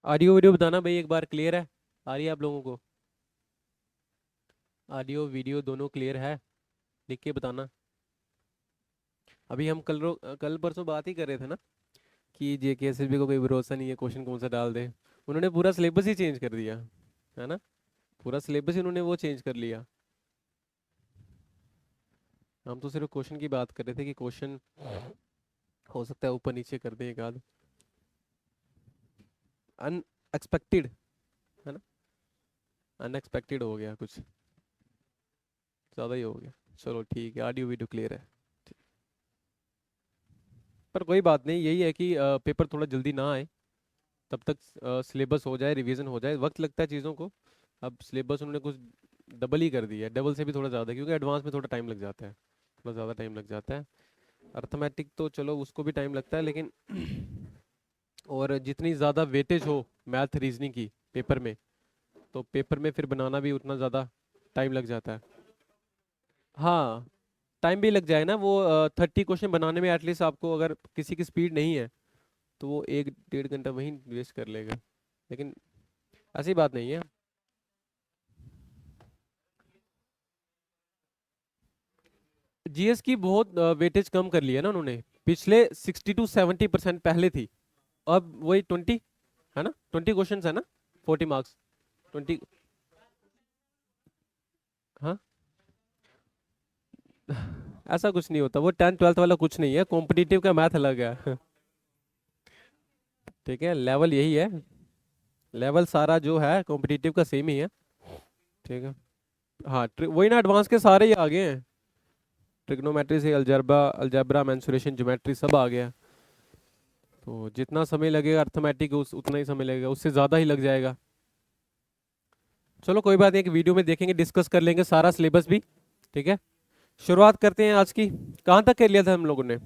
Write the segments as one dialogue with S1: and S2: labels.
S1: Audio video बताना भाई, एक बार क्लियर है? आ रही है आप लोगों को? ऑडियो वीडियो दोनों क्लियर है? लिख के बताना। अभी हम कल परसों बात ही कर रहे थे ना कि जेकेएसएसबी को कोई भरोसा नहीं है, क्वेश्चन कौन सा डाल दे। उन्होंने पूरा सिलेबस ही चेंज कर दिया है ना। पूरा सिलेबस ही उन्होंने वो चेंज कर लिया। हम तो सिर्फ क्वेश्चन की बात कर रहे थे कि क्वेश्चन हो सकता है ऊपर नीचे कर दें एक आध। अनएक्सपेक्टेड है ना। अनएक्सपेक्टेड हो गया कुछ, ज़्यादा ही हो गया। चलो ठीक है, ऑडियो वीडियो क्लियर है। पर कोई बात नहीं, यही है कि पेपर थोड़ा जल्दी ना आए, तब तक सिलेबस हो जाए, रिवीजन हो जाए। वक्त लगता है चीज़ों को। अब सिलेबस उन्होंने कुछ डबल ही कर दिया है, डबल से भी थोड़ा ज़्यादा, क्योंकि एडवांस में थोड़ा टाइम लग जाता है, थोड़ा ज़्यादा टाइम लग जाता है। अर्थमेटिक तो चलो उसको भी टाइम लगता है, लेकिन और जितनी ज़्यादा वेटेज हो मैथ रीजनिंग की पेपर में, तो पेपर में फिर बनाना भी उतना ज़्यादा टाइम लग जाता है। हाँ, टाइम भी लग जाए ना। वो 30 क्वेश्चन बनाने में एटलीस्ट आपको, अगर किसी की स्पीड नहीं है तो वो 1 डेढ़ घंटा वहीं वेस्ट कर लेगा। लेकिन ऐसी बात नहीं है। जीएस की बहुत वेटेज कम कर लिया ना उन्होंने। पिछले 60 to 70% पहले थी, अब वही 20 है ना। 20 क्वेश्चन है ना, 40 मार्क्स। 20। हाँ। ऐसा कुछ नहीं होता, वो 10th 12th वाला कुछ नहीं है, कॉम्पिटिटिव का मैथ अलग है। ठीक है, लेवल यही है। लेवल सारा जो है कॉम्पिटिटिव का सेम ही है। ठीक है। हाँ, वही ना, एडवांस के सारे ही आ गए हैं। ट्रिग्नोमेट्री से अलजेब्रा, अलजेब्रा मेंसुरेशन ज्योमेट्री सब आ गया। तो जितना समय लगेगा अर्थमेटिक, उस उतना ही समय लगेगा, उससे ज़्यादा ही लग जाएगा। चलो कोई बात नहीं, एक वीडियो में देखेंगे, डिस्कस कर लेंगे सारा सिलेबस भी। ठीक है, शुरुआत करते हैं आज की। कहाँ तक कर लिया था हम लोगों ने?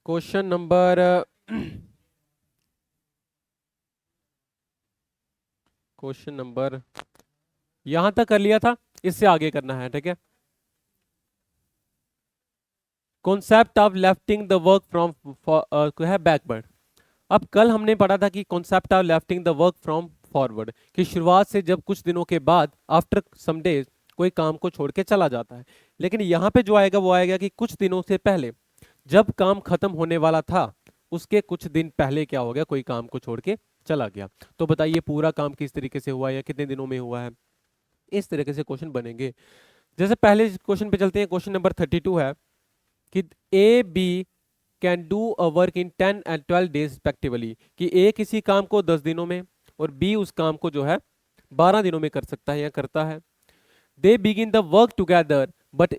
S1: क्वेश्चन नंबर क्वेश्चन नंबर यहाँ तक कर लिया था, इससे आगे करना है। ठीक है। Concept of lifting the work from है बैकवर्ड। अब कल हमने पढ़ा था कि concept of lifting the work from forward, कि शुरुआत से जब कुछ दिनों के बाद, आफ्टर सम डेज, कोई काम को छोड़ के चला जाता है। लेकिन यहाँ पे जो आएगा वो आएगा कि कुछ दिनों से पहले, जब काम खत्म होने वाला था, उसके कुछ दिन पहले क्या हो गया, कोई काम को छोड़ के चला गया। तो बताइए पूरा काम किस तरीके से हुआ है या कितने दिनों में हुआ है। इस तरीके से क्वेश्चन बनेंगे। जैसे पहले क्वेश्चन पे चलते हैं, क्वेश्चन नंबर 32 है कि A B can do a work in 10 and 12 days respectively, कि ए किसी काम को 10 दिनों में और बी उस काम को जो है 12 दिनों में कर सकता है या करता है। They begin the work together but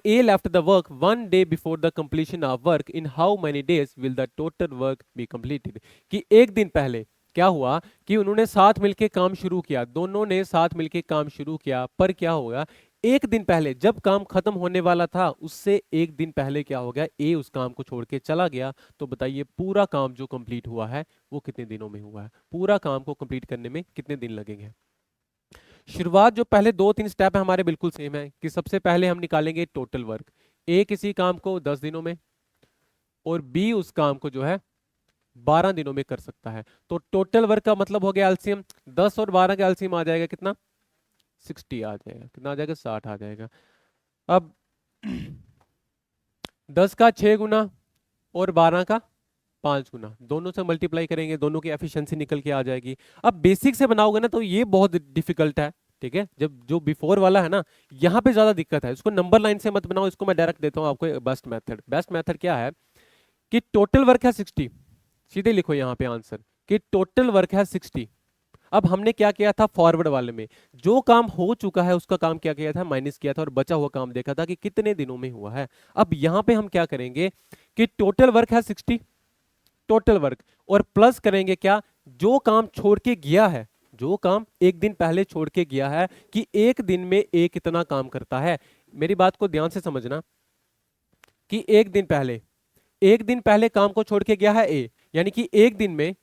S1: A left the work 1 day before the completion of work. In how many days will the total work be completed? कि एक दिन पहले क्या हुआ कि उन्होंने साथ मिलके काम शुरू किया, दोनों ने साथ मिलके काम शुरू किया, पर क्या होगा, एक दिन पहले जब काम खत्म होने वाला था, उससे एक दिन पहले क्या हो गया, ए उस काम को छोड़ के चला गया। तो बताइए पूरा काम जो कंप्लीट हुआ है वो कितने दिनों में हुआ है, पूरा काम को कंप्लीट करने में कितने दिन लगेंगे। शुरुआत जो पहले 2 3 स्टेप है हमारे बिल्कुल सेम है, कि सबसे पहले हम निकालेंगे टोटल वर्क। ए किसी काम को 10 दिनों में और बी उस काम को जो है 12 दिनों में कर सकता है। तो टोटल वर्क का मतलब हो गया एलसीएम, 10 और 12 का एलसीएम आ जाएगा कितना, 60 आ जाएगा। कितना आ जाएगा, 60 आ जाएगा। अब 10 का 6 गुना और 12 का 5 गुना, दोनों से मल्टीप्लाई करेंगे, दोनों की एफिशिएंसी निकल के आ जाएगी। अब बेसिक से बनाओगे ना तो ये बहुत डिफिकल्ट है। ठीक है, जब जो बिफोर वाला है ना, यहाँ पे ज्यादा दिक्कत है। इसको नंबर लाइन से मत बनाओ, इसको मैं डायरेक्ट देता हूँ आपको बेस्ट मेथड। बेस्ट मेथड क्या है कि टोटल वर्क है 60, सीधे लिखो यहाँ पे आंसर कि टोटल वर्क है 60। अब हमने क्या किया था फॉरवर्ड वाले में, जो काम हो चुका है उसका काम क्या किया था, माइनस किया था, और बचा हुआ काम देखा था कि कितने दिनों में हुआ है। अब यहाँ पे हम क्या करेंगे कि टोटल वर्क है 60, टोटल वर्क, और प्लस करेंगे क्या, जो काम छोड़ के गया है, जो काम एक दिन पहले छोड़ के गया है, कि एक दिन में ए कितना काम करता है। मेरी बात को ध्यान से समझना कि एक दिन पहले काम को छोड़ के गया है ए, यानी कि एक दिन में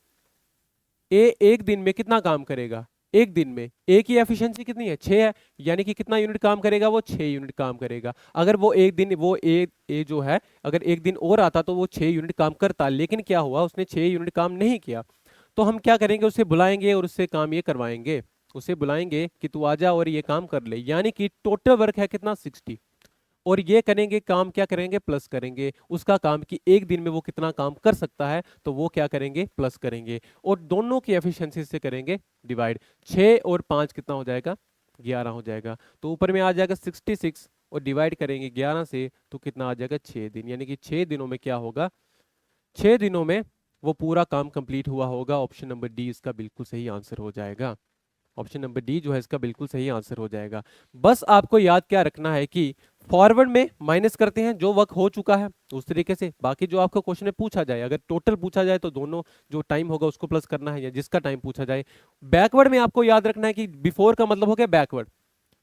S1: ए एक दिन में कितना काम करेगा, एक दिन में ए की एफिशिएंसी कितनी है 6 है, यानी कि कितना यूनिट काम करेगा वो 6 यूनिट काम करेगा। अगर वो एक दिन वो ए जो है अगर एक दिन और आता तो वो 6 यूनिट काम करता, लेकिन क्या हुआ उसने 6 यूनिट काम नहीं किया। तो हम क्या करेंगे, उसे बुलाएंगे और उससे काम ये करवाएंगे, उसे बुलाएंगे कि तू आजा और ये काम कर ले, यानी कि टोटल वर्क है कितना 60। और ये करेंगे काम, क्या करेंगे प्लस करेंगे उसका काम कि एक दिन में वो कितना काम कर सकता है, तो वो क्या करेंगे प्लस करेंगे और दोनों की एफिशिएंसी से करेंगे डिवाइड। 6 और 5 कितना हो जाएगा 11 हो जाएगा। तो ऊपर में आ जाएगा 66 और डिवाइड करेंगे 11 से तो कितना आ जाएगा 6 दिन, यानी कि 6 दिनों में क्या होगा 6 दिनों में वो पूरा काम कंप्लीट हुआ होगा। ऑप्शन नंबर डी इसका बिल्कुल सही आंसर हो जाएगा। ऑप्शन नंबर डी जो है इसका बिल्कुल सही आंसर हो जाएगा। बस आपको याद क्या रखना है कि फॉरवर्ड में माइनस करते हैं जो वर्क हो चुका है उस तरीके से, बाकी जो आपको क्वेश्चन में पूछा जाए अगर टोटल पूछा जाए तो दोनों जो टाइम होगा उसको प्लस करना है या जिसका टाइम पूछा जाए। बैकवर्ड में आपको याद रखना है कि बिफोर का मतलब हो गया बैकवर्ड,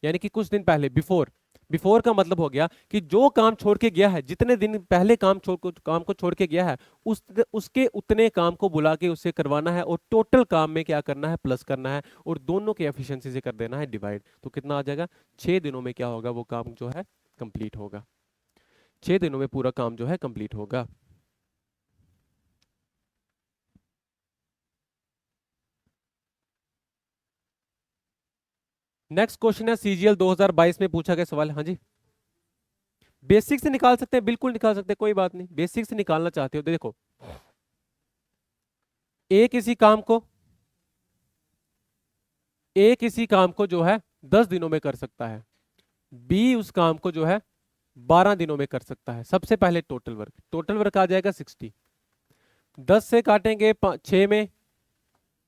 S1: यानी कि कुछ दिन पहले बिफोर। बिफोर का मतलब हो गया कि जो काम छोड़ के गया है, जितने दिन पहले काम को छोड़ के गया है उसके उतने काम को बुला के उससे करवाना है और टोटल काम में क्या करना है प्लस करना है और दोनों की एफिशिएंसी से कर देना है डिवाइड। तो कितना आ जाएगा 6 दिनों में क्या होगा वो काम जो है कंप्लीट होगा। 6 दिनों में पूरा काम जो है कंप्लीट होगा। नेक्स्ट क्वेश्चन है सीजीएल 2022 में पूछा गया सवाल। हाँ जी, बेसिक से निकाल सकते हैं, बिल्कुल निकाल सकते हैं, कोई बात नहीं। बेसिक से निकालना चाहते हो तो देखो, ए किसी काम को जो है 10 दिनों में कर सकता है, बी उस काम को जो है 12 दिनों में कर सकता है। सबसे पहले टोटल वर्क आ जाएगा 60। 10 से काटेंगे 6 में,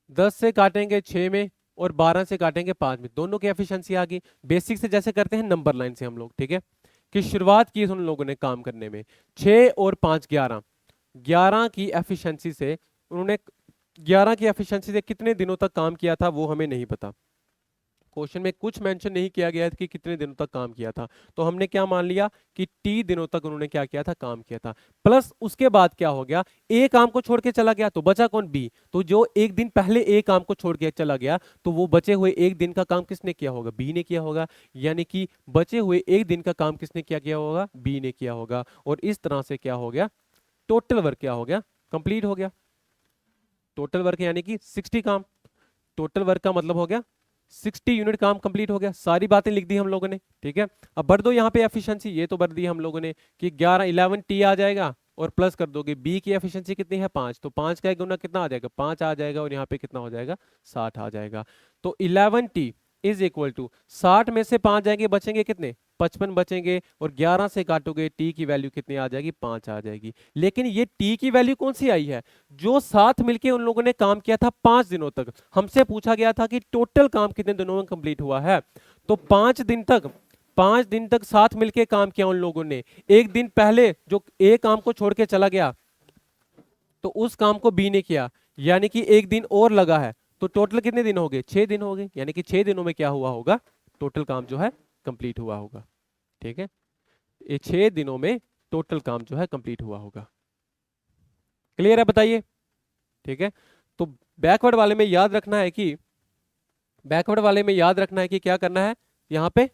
S1: 10 से काटेंगे 6 में और 12 से काटेंगे 5 में, दोनों की एफिशिएंसी आ गई। बेसिक से जैसे करते हैं नंबर लाइन से हम लोग, ठीक है, कि शुरुआत की उन लोगों ने काम करने में 6 और 5 11, 11 की एफिशिएंसी से उन्होंने 11 की एफिशिएंसी से कितने दिनों तक काम किया था वो हमें नहीं पता। क्वेश्चन में कुछ मेंशन नहीं किया गया कि कितने दिनों तक काम किया था, तो हमने क्या मान लिया कि टी दिनों तक उन्होंने क्या किया था काम किया था। प्लस उसके बाद क्या हो गया, ए काम को छोड़ के चला गया तो बचा कौन बी, तो जो एक दिन पहले ए काम को छोड़ के चला गया तो वो बचे हुए एक दिन का काम किसने किया होगा बी ने किया होगा, यानी कि बचे हुए एक दिन का काम किसने क्या किया होगा बी ने किया होगा। और इस तरह से क्या हो गया टोटल वर्क क्या हो गया कंप्लीट हो गया। टोटल वर्क यानी कि 60 काम, टोटल वर्क का मतलब हो गया 60 यूनिट काम कंप्लीट हो गया। सारी बातें लिख दी हम लोगों ने, ठीक है। अब भर दो यहाँ पे एफिशिएंसी, ये तो भर दी हम लोगों ने कि 11 टी आ जाएगा और प्लस कर दोगे बी की एफिशिएंसी कितनी है 5, तो 5 का एक गुना कितना आ जाएगा 5 आ जाएगा और यहाँ पे कितना हो जाएगा 60 आ जाएगा। तो 11 टी इज इक्वल टू 60 में से 5 जाएंगे बचेंगे कितने 55 बचेंगे और 11 से काटोगे टी की वैल्यू कितनी आ जाएगी 5 आ जाएगी। लेकिन ये टी की वैल्यू कौन सी आई है, जो साथ मिलके उन लोगों ने काम किया था 5 दिनों तक। हमसे पूछा गया था कि टोटल काम कितने दिनों में कंप्लीट हुआ है, तो 5 दिन तक साथ मिलके काम किया उन लोगों ने। एक दिन पहले जो ए काम को छोड़ के चला गया तो उस काम को बी ने किया, यानी कि एक दिन और लगा है, तो टोटल कितने दिन हो गए 6 दिन हो गए, यानी कि 6 दिनों में क्या हुआ होगा टोटल काम जो है कंप्लीट हुआ होगा। ठीक है, ये 6 दिनों में टोटल काम जो है कंप्लीट हुआ होगा। क्लियर है बताइए। ठीक है, तो बैकवर्ड वाले में याद रखना है कि क्या करना है, यहां पे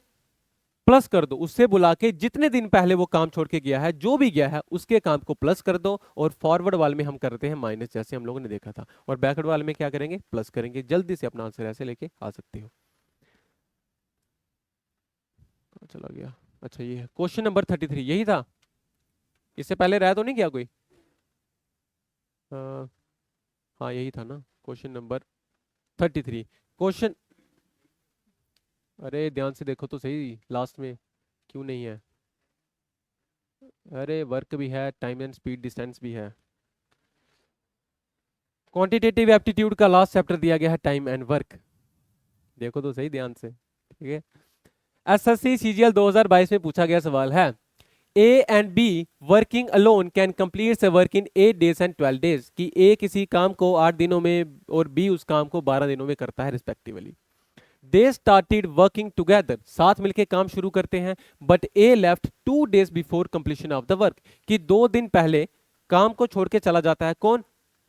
S1: प्लस कर दो, उससे बुला के जितने दिन पहले वो काम छोड़ के गया है जो भी गया है उसके काम को प्लस कर दो। और फॉरवर्ड वाले में हम करते हैं माइनस, जैसे हम लोगों ने देखा था, और बैकवर्ड वाले में क्या करेंगे प्लस करेंगे। जल्दी से अपना आंसर ऐसे लेके आ सकते हो। चला गया, अच्छा ये है क्वेश्चन नंबर 33, यही था, इससे पहले रह तो नहीं गया कोई? हाँ यही था ना क्वेश्चन नंबर 33। क्वेश्चन, अरे ध्यान से देखो तो सही, लास्ट में क्यों नहीं है? अरे वर्क भी है, टाइम एंड स्पीड डिस्टेंस भी है। क्वांटिटेटिव एप्टीट्यूड का लास्ट चैप्टर दिया गया है टाइम एंड वर्क, देखो तो सही ध्यान से। ठीक है, एसएससी सीजीएल 2022 में पूछा गया सवाल है, ए and be working alone can complete work in 8 days and 12 days, कि ए किसी काम को 8 दिनों में और बी उस काम को 12 दिनों में करता है respectively. They started working together, साथ मिलके काम शुरू करते हैं, but A left 2 days before completion of the work, कि 2 दिन पहले काम को छोड़ के चला जाता है कौन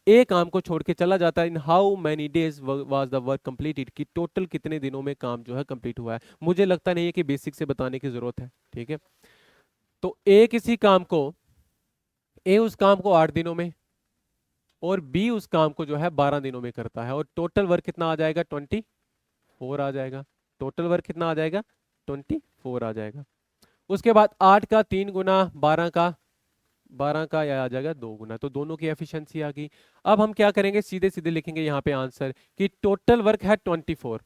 S1: ए काम को छोड़ के चला जाता है, in how many days was the work completed, कि टोटल कितने दिनों में काम जो है कंप्लीट हुआ है। मुझे लगता नहीं है कि बेसिक से बताने की जरूरत है, ठीक है। तो ए उस काम को 8 दिनों में और बी उस काम को जो है 12 दिनों में करता है, और टोटल वर्क कितना आ जाएगा, 24 आ जाएगा। टोटल वर्क कितना आ जाएगा, 24 आ जाएगा। उसके बाद 8 का 3 गुना, 12 का यह आ जाएगा 2 गुना, तो दोनों की एफिशिएंसी आ गई। अब हम क्या करेंगे, सीधे सीधे लिखेंगे यहाँ पे आंसर कि टोटल वर्क है 24,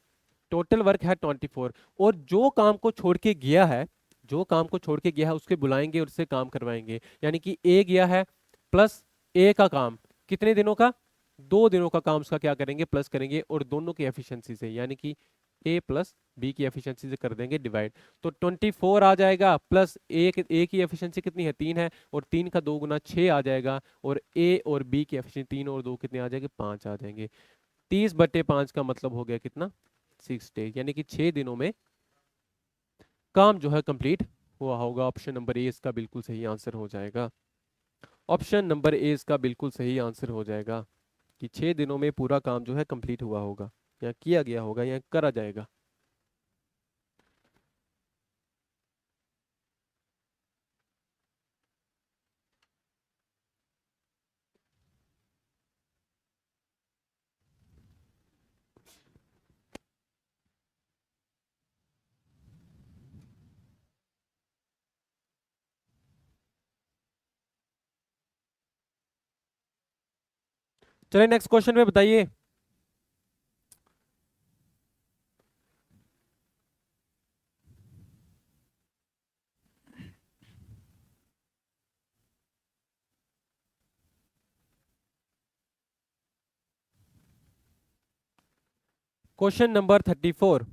S1: टोटल वर्क है 24, और जो काम को छोड़ के गया है, जो काम को छोड़ के गया है उसके बुलाएंगे और उससे काम करवाएंगे। यानी कि ए गया है प्लस ए का काम, कितने दिनों का, 2 दिनों का काम, उसका क्या करेंगे, प्लस करेंगे, और दोनों की एफिशिएंसी से, यानी कि ए प्लस बी की एफिशिएंसी से कर देंगे डिवाइड। तो 24 आ जाएगा, प्लस ए की एफिशिएंसी कितनी है, 3 है, और 3 का 2 गुना 6 आ जाएगा, और ए और बी की एफिशिएंसी 3 और 2 कितने आ जाएंगे, 5 आ जाएंगे। 30/5 का मतलब हो गया कितना, 6 डेज, यानी कि 6 दिनों में काम जो है कंप्लीट हुआ होगा। ऑप्शन नंबर ए इसका बिल्कुल सही आंसर हो जाएगा। ऑप्शन नंबर ए इसका बिल्कुल सही आंसर हो जाएगा कि 6 दिनों में पूरा काम जो है कंप्लीट हुआ होगा, या किया गया होगा, या करा जाएगा। चलिए नेक्स्ट क्वेश्चन में बताइए। क्वेश्चन नंबर 34,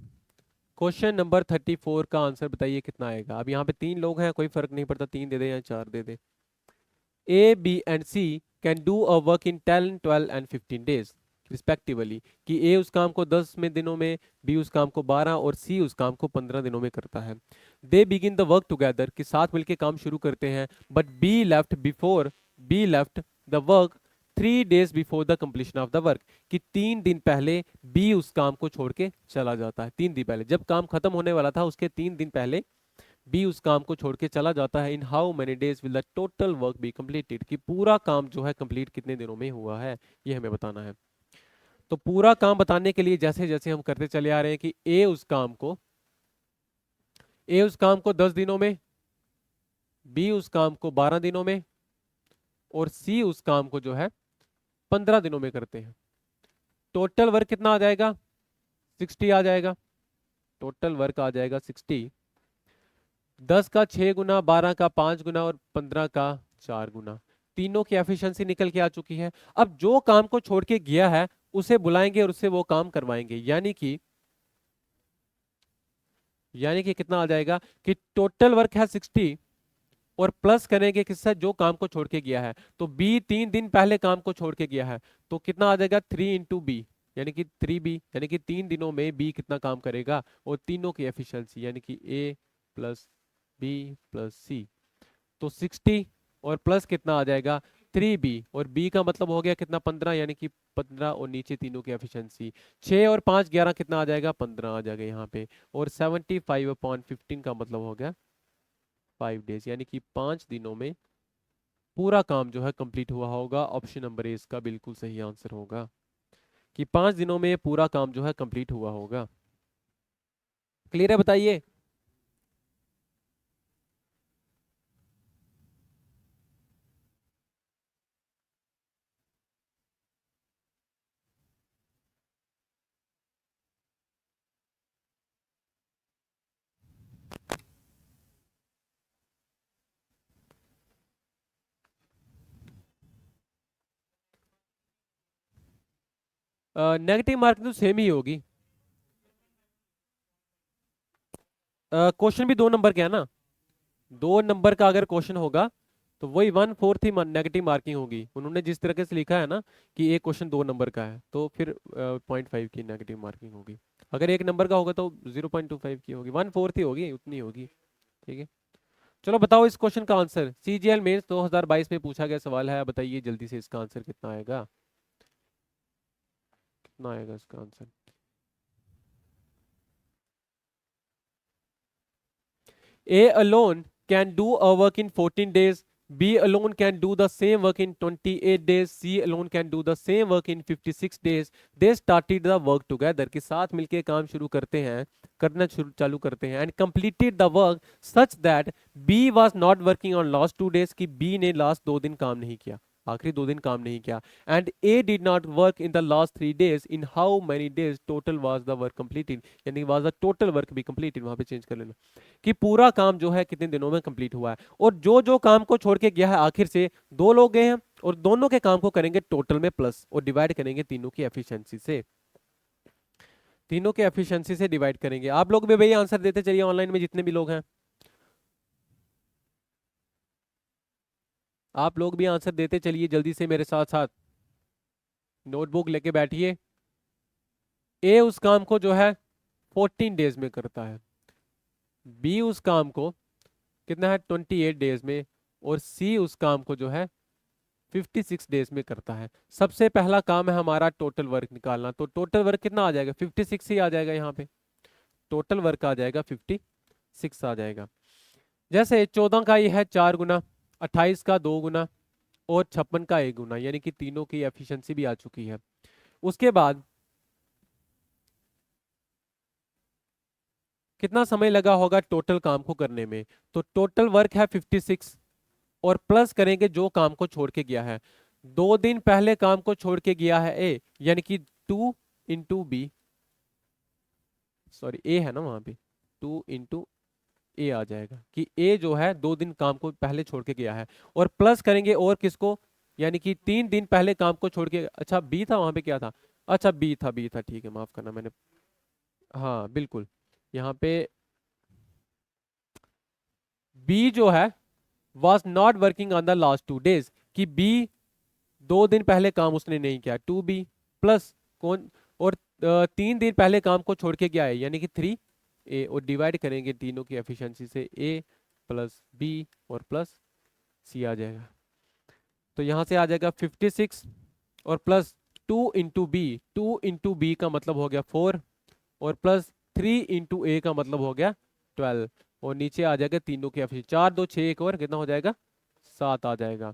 S1: क्वेश्चन नंबर 34 का आंसर बताइए कितना आएगा। अब यहाँ पे 3 लोग हैं, कोई फर्क नहीं पड़ता, 3 दे दे या 4 दे दे। A B and C can do a work in 10, 12 and 15 days respectively, कि ए उस काम को 10 में दिनों में, बी उस काम को 12 और सी उस काम को 15 दिनों में करता है। They begin the work together, कि साथ मिलके काम शुरू करते हैं, but be left the work 3 days before the completion of the work, कि 3 दिन पहले बी उस काम को छोड़ के चला जाता है। 3 दिन पहले, जब काम खत्म होने वाला था उसके 3 दिन पहले बी उस काम को छोड़ के चला जाता है। इन how many days will the total work be completed, कि पूरा काम जो है कंप्लीट कितने दिनों में हुआ है, ये हमें बताना है। तो पूरा काम बताने के लिए जैसे जैसे हम करते चले आ रहे हैं कि ए उस काम को 10 दिनों में, बी उस काम को 12 दिनों में, और सी उस काम को जो है 15 दिनों में करते हैं। टोटल वर्क कितना आ जाएगा, 60 आ जाएगा। टोटल वर्क आ जाएगा 60। 10 का 6 गुना, 12 का 5 गुना और 15 का 4 गुना, तीनों की एफिशिएंसी निकल के आ चुकी है। अब जो काम को छोड़ के गया है उसे बुलाएंगे और उससे वो काम करवाएंगे, यानी कि कितना आ जाएगा कि टोटल वर्क है 60, और प्लस करेंगे किससे, जो काम को छोड़ के गया है। तो बी 3 दिन पहले काम को छोड़ के गया है, तो कितना आ जाएगा 3 × बी, यानी कि 3 बी, यानी कि 3 दिनों में बी कितना काम करेगा, और तीनों की एफिशिएंसी यानी कि ए प्लस बी प्लस सी, तो 60 और प्लस कितना आ जाएगा 3 बी, और बी का मतलब हो गया कितना 15, यानी कि 15, और नीचे तीनों की एफिशिएंसी 6 और 5 11 कितना आ जाएगा 15 आ जाएगा यहाँ पे, और 75/15 का मतलब हो गया 5 डेज, यानी कि 5 दिनों में पूरा काम जो है कंप्लीट हुआ होगा। ऑप्शन नंबर ए इसका बिल्कुल सही आंसर होगा कि 5 दिनों में पूरा काम जो है कंप्लीट हुआ होगा। क्लियर है, बताइए। नेगेटिव मार्किंग तो सेम ही होगी। क्वेश्चन भी 2 नंबर का है ना, 2 नंबर का अगर क्वेश्चन होगा तो वही 1/4 ही नेगेटिव मार्किंग होगी। उन्होंने जिस तरीके से लिखा है ना कि एक क्वेश्चन 2 नंबर का है, तो फिर 0.5 की नेगेटिव मार्किंग होगी। अगर 1 नंबर का होगा तो 0.25 की होगी, 1/4 ही होगी, उतनी होगी। ठीक है, चलो बताओ इस क्वेश्चन का आंसर। सीजीएल मेंस 2022 में पूछा गया सवाल है, बताइए जल्दी से इसका आंसर कितना आएगा। कितना आएगा इसका answer? A alone can do a work in 14 days. B alone can do the same work in 28 days. C alone can do the same work in 56 days. They started the work together. कि साथ मिलके काम शुरू करते हैं, करना शुरू चालू करते हैं, and completed the work such that B was not working on last 2 days. कि B ने लास्ट 2 दिन काम नहीं किया, आखिरी 2 दिन काम नहीं किया. And A did not work in the last 3 days. In how many days total was the work completed? यानी was the total work be completed, वहां पे चेंज कर लेना कि पूरा काम जो है कितने दिनों में कंप्लीट हुआ है. और जो जो काम को छोड़ के गया है आखिर से, 2 लोग गए हैं और दोनों के काम को करेंगे टोटल में प्लस और डिवाइड करेंगे तीनों की एफिशिएंसी से. तीनों के एफिशिएंसी से डिवाइड करेंगे. आप लोग भी भाई आंसर देते चलिए ऑनलाइन में जितने भी लोग हैं. आप लोग भी आंसर देते चलिए जल्दी से मेरे साथ साथ. नोटबुक लेके बैठिए. ए उस काम को जो है 14 डेज में करता है, बी उस काम को कितना है 28 डेज में, और सी उस काम को जो है 56 डेज में करता है. सबसे पहला काम है हमारा टोटल वर्क निकालना. तो टोटल वर्क कितना आ जाएगा? 56 ही आ जाएगा. यहाँ पे टोटल वर्क आ जाएगा 56 आ जाएगा. जैसे 14 का ये है 4 गुना, 28 का 2 गुना और 56 का 1 गुना, यानी कि तीनों की एफिशिएंसी भी आ चुकी है. उसके बाद कितना समय लगा होगा टोटल काम को करने में? तो टोटल वर्क है 56 और प्लस करेंगे जो काम को छोड़ के गया है. 2 दिन पहले काम को छोड़ के गया है ए, यानी कि 2 इंटू बी, सॉरी ए है ना वहां पे, 2 इंटू ए आ जाएगा कि ए जो है 2 दिन काम को पहले छोड़ के गया है. और प्लस करेंगे और किसको, यानी कि 3 दिन पहले काम को छोड़ के, अच्छा बी था वहां पे, क्या था, अच्छा बी था, ठीक है माफ करना मैंने, हाँ बिल्कुल. यहाँ पे बी जो है was not working on the last 2 days, कि बी 2 दिन पहले काम उसने नहीं किया, 2B प्लस कौन, और 3 दिन पहले काम को छोड़ के गया है यानी कि 3A, और डिवाइड करेंगे तीनों की एफिशिएंसी से, A प्लस B और प्लस C आ जाएगा. तो यहाँ से आ जाएगा 56 और plus 2 into B, 2 into B का मतलब हो गया 4 और प्लस 3 इंटू ए का मतलब हो गया 12, और नीचे आ जाएगा तीनों की एफिशिएंसी, 4 2 6 1 और कितना हो जाएगा 7 आ जाएगा.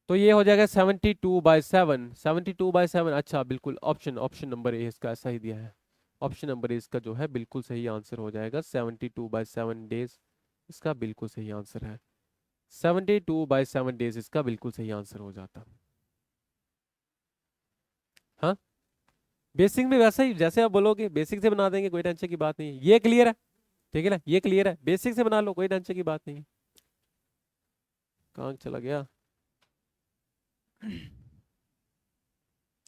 S1: तो ये हो जाएगा 72/7, 72/7. अच्छा बिल्कुल, ऑप्शन नंबर ए इसका ऐसा ही दिया है. ऑप्शन नंबर ए इसका जो है बिल्कुल सही आंसर हो जाएगा. 72/7 डेज इसका बिल्कुल सही आंसर है. 72/7 डेज इसका बिल्कुल सही आंसर हो जाता. हाँ बेसिक में वैसा ही जैसे आप बोलोगे बेसिक से बना देंगे, कोई टेंशन की बात नहीं है. ये क्लियर है? ठीक है ना, ये क्लियर है, बेसिक से बना लो, कोई टेंशन की बात नहीं है. कहाँ चला गया?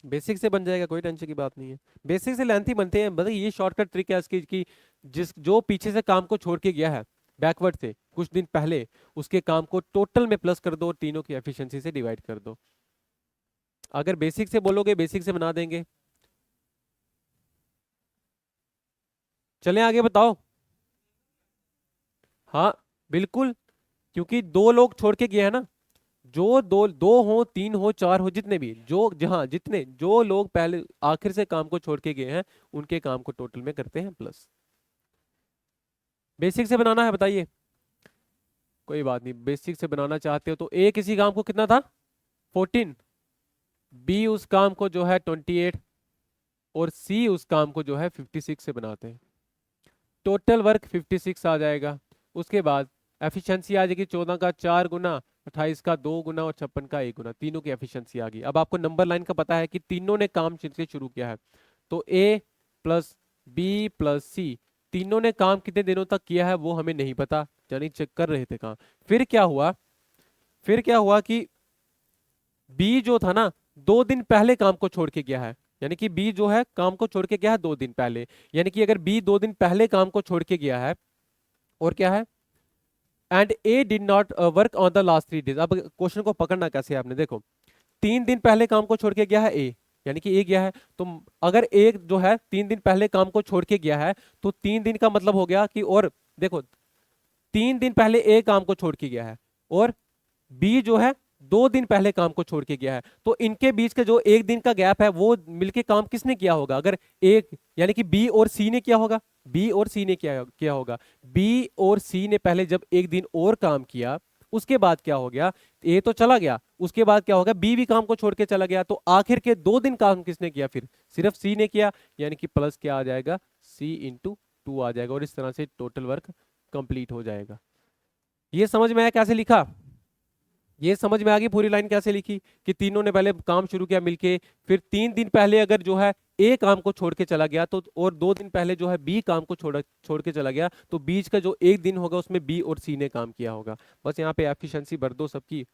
S1: बेसिक से बन जाएगा, कोई टेंशन की बात नहीं है. बेसिक से लेंथी बनते हैं, मतलब ये शॉर्टकट ट्रिक है इसकी कि जिस जो पीछे से काम को छोड़ के गया है बैकवर्ड से कुछ दिन पहले, उसके काम को टोटल में प्लस कर दो और तीनों की एफिशिएंसी से डिवाइड कर दो. अगर बेसिक से बोलोगे बेसिक से बना देंगे. चलें आगे, बताओ. हाँ बिल्कुल, क्योंकि 2 लोग छोड़ के गए हैं ना, जो 2 हो 3 हो 4 हो, जितने भी जो जहां जितने जो लोग पहले आखिर से काम को छोड़ के गए हैं उनके काम को टोटल में करते हैं प्लस. बेसिक से बनाना है बताइए, कोई बात नहीं. बेसिक से बनाना चाहते हो तो ए किसी काम को कितना था 14, बी उस काम को जो है 28 और सी उस काम को जो है 56 से बनाते हैं. टोटल वर्क 56 आ जाएगा. उसके बाद एफिशिएंसी आ जाएगी 14 का 4 गुना, 28 का 2 गुना और 56 का 1 गुना. तीनों की एफिशिएंसी आ गई. अब आपको नंबर लाइन का पता है कि तीनों ने काम से शुरू किया है, तो ए प्लस बी प्लस सी तीनों ने काम कितने दिनों तक किया है वो हमें नहीं पता, यानी चेक कर रहे थे काम. फिर क्या हुआ कि बी जो था ना 2 दिन पहले काम को छोड़ के गया है, यानी कि बी जो है काम को छोड़ के गया है 2 दिन पहले, यानी कि अगर बी 2 दिन पहले काम को छोड़ के गया है, और क्या है, and A did not work on the last 3 days. अब क्वेश्चन को पकड़ना कैसे है आपने, देखो 3 दिन पहले काम को छोड़ के गया है ए, यानी कि ए गया है, तो अगर ए जो है 3 दिन पहले काम को छोड़ के गया है तो 3 दिन का मतलब हो गया कि, और देखो 3 दिन पहले ए काम को छोड़ के गया है और बी जो है 2 दिन पहले काम को छोड़ के गया है, तो इनके बीच का जो 1 दिन का गैप है वो मिलके काम किसने किया होगा? अगर एक, यानी कि बी और सी ने किया होगा, बी और सी ने किया किया होगा। बी और सी ने पहले जब 1 दिन और काम किया, उसके बाद क्या हो गया, ए तो चला गया, उसके बाद क्या होगा, बी भी काम को छोड़ के चला गया, तो आखिर के 2 दिन काम किसने किया? फिर सिर्फ सी ने किया, यानी कि प्लस क्या आ जाएगा, सी इंटू 2 आ जाएगा, और इस तरह से टोटल वर्क कंप्लीट हो जाएगा। ये समझ में आया कैसे लिखा? ये समझ में आ गई पूरी लाइन कैसे लिखी, कि तीनों ने पहले काम शुरू किया मिलके, फिर 3 दिन पहले अगर जो है ए काम को छोड़ के चला गया, तो और 2 दिन पहले जो है बी काम को छोड़ के चला गया, तो बीच का जो 1 दिन होगा उसमें बी और सी ने काम किया होगा। बस यहाँ पे एफिशिएंसी भर दो सबकी,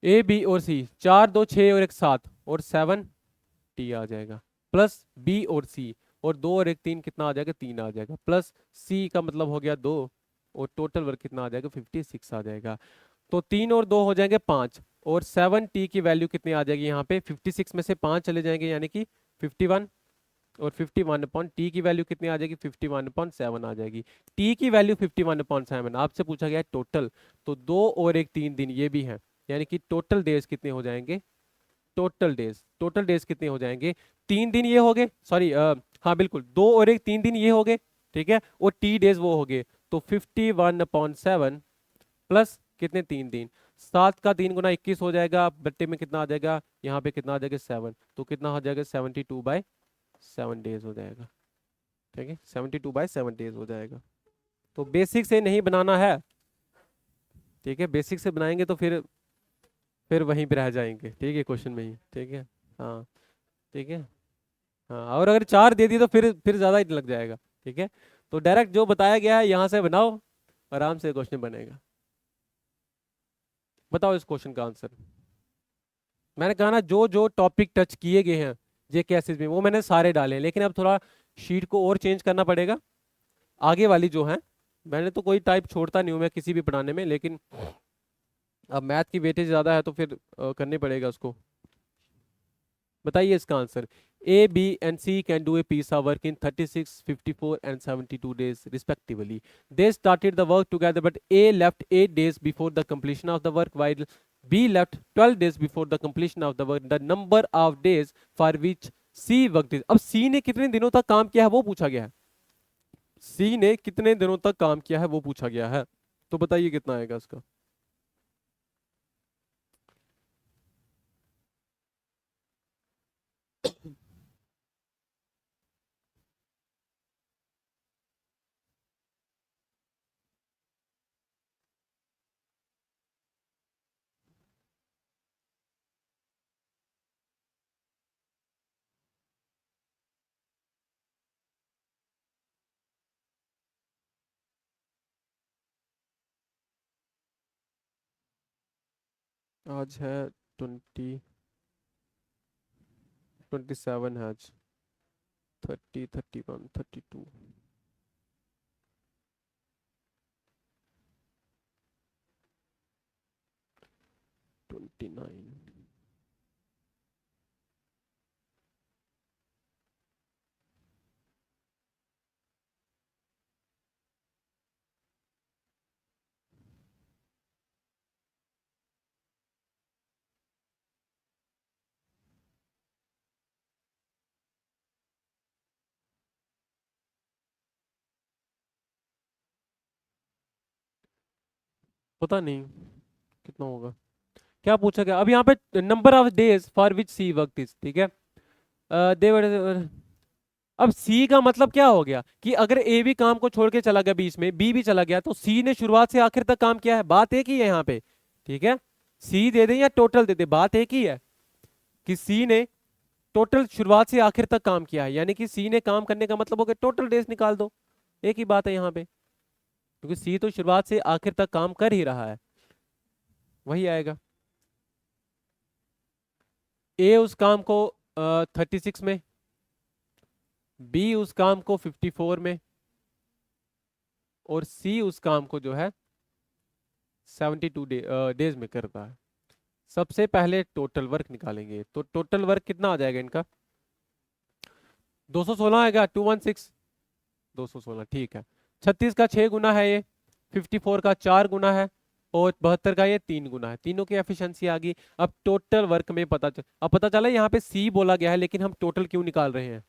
S1: ए बी और सी, 4 2 6 और 1 7 और 7 टी आ जाएगा, प्लस बी और सी, और 2 और 1 3 कितना आ जाएगा, 3 आ जाएगा, प्लस सी का मतलब हो गया 2, और टोटल वर्क कितना आ जाएगा, 56 आ जाएगा। तो 3 और 2 हो जाएंगे 5, और 7t की वैल्यू कितनी आ जाएगी यहाँ पे, 56 में से 5 चले जाएंगे, यानी कि 51, और 51 अपॉन टी की वैल्यू कितनी आ जाएगी, 51/7 आ जाएगी। टी की वैल्यू 51/7, आपसे पूछा गया है टोटल, तो 2 और 1 3 दिन ये भी है, यानी कि टोटल डेज कितने हो जाएंगे, टोटल डेज कितने हो जाएंगे, 3 दिन ये हो गए, सॉरी हाँ बिल्कुल, 2 और 1 3 दिन ये हो गए, ठीक है, और टी डेज वो हो गए, तो 51/7 प्लस कितने, 3 दिन, 7 का 3 गुना 21 हो जाएगा, बट्टे में कितना आ जाएगा, यहाँ पे कितना आ जाएगा 7, तो कितना हो जाएगा 72/7 डेज हो जाएगा, ठीक है, 72/7 डेज हो जाएगा। तो बेसिक से नहीं बनाना है, ठीक है, बेसिक से बनाएंगे तो फिर वहीं पे रह जाएंगे, ठीक है, क्वेश्चन में ही, ठीक है, हाँ, ठीक है, हाँ, और अगर 4 दे दी तो फिर ज्यादा ही लग जाएगा, ठीक है। तो डायरेक्ट जो बताया गया है यहाँ से बनाओ, आराम से क्वेश्चन बनेगा। बताओ इस क्वेश्चन का आंसर। मैंने कहा ना, जो जो टॉपिक टच किए गए हैं जेके एसएस में वो मैंने सारे डाले हैं, लेकिन अब थोड़ा शीट को और चेंज करना पड़ेगा, आगे वाली जो है, मैंने तो कोई टाइप छोड़ता नहीं हूँ मैं किसी भी पढ़ाने में, लेकिन अब मैथ की वेटेज ज़्यादा है तो फिर करनी पड़ेगा उसको। बताइए इसका answer. A B and C can do a piece of work in 36 54 and 72 days respectively. They started the work together, but A left 8 days before the completion of the work, while B left 12 days before the completion of the work. The number of days for which C worked is, अब C ने कितने दिनों तक काम किया है वो पूछा गया है, C ने कितने दिनों तक काम किया है वो पूछा गया है, तो बताइए कितना आएगा इसका। आज है 27 है आज, 30 31 32 29। पता नहीं कितना होगा, क्या पूछा गया अब यहाँ पे, number of days for which C work is, ठीक है, देवर। अब सी का मतलब क्या हो गया, कि अगर ए भी काम को छोड़ के चला गया, बीच में बी भी चला गया, तो सी ने शुरुआत से आखिर तक काम किया है, बात एक ही है यहाँ पे, ठीक है। सी दे दे या टोटल दे दे, बात एक ही है, कि सी ने टोटल शुरुआत से आखिर तक काम किया है, यानी कि सी ने काम करने का मतलब हो गया टोटल डेज निकाल दो, एक ही बात है यहाँ पे, क्योंकि सी तो शुरुआत से आखिर तक काम कर ही रहा है, वही आएगा। ए उस काम को 36 में, बी उस काम को 54 में, और सी उस काम को जो है 72 डेज में करता है। सबसे पहले टोटल वर्क निकालेंगे, तो टोटल वर्क कितना आ जाएगा इनका, 216 आएगा, 216, 216, ठीक है। 36 का 6 गुना है ये, 54 का 4 गुना है, और 72 का ये 3 गुना है, तीनों की एफिशिएंसी आ गई। अब टोटल वर्क में अब पता चला यहाँ पे सी बोला गया है, लेकिन हम टोटल क्यों निकाल रहे हैं?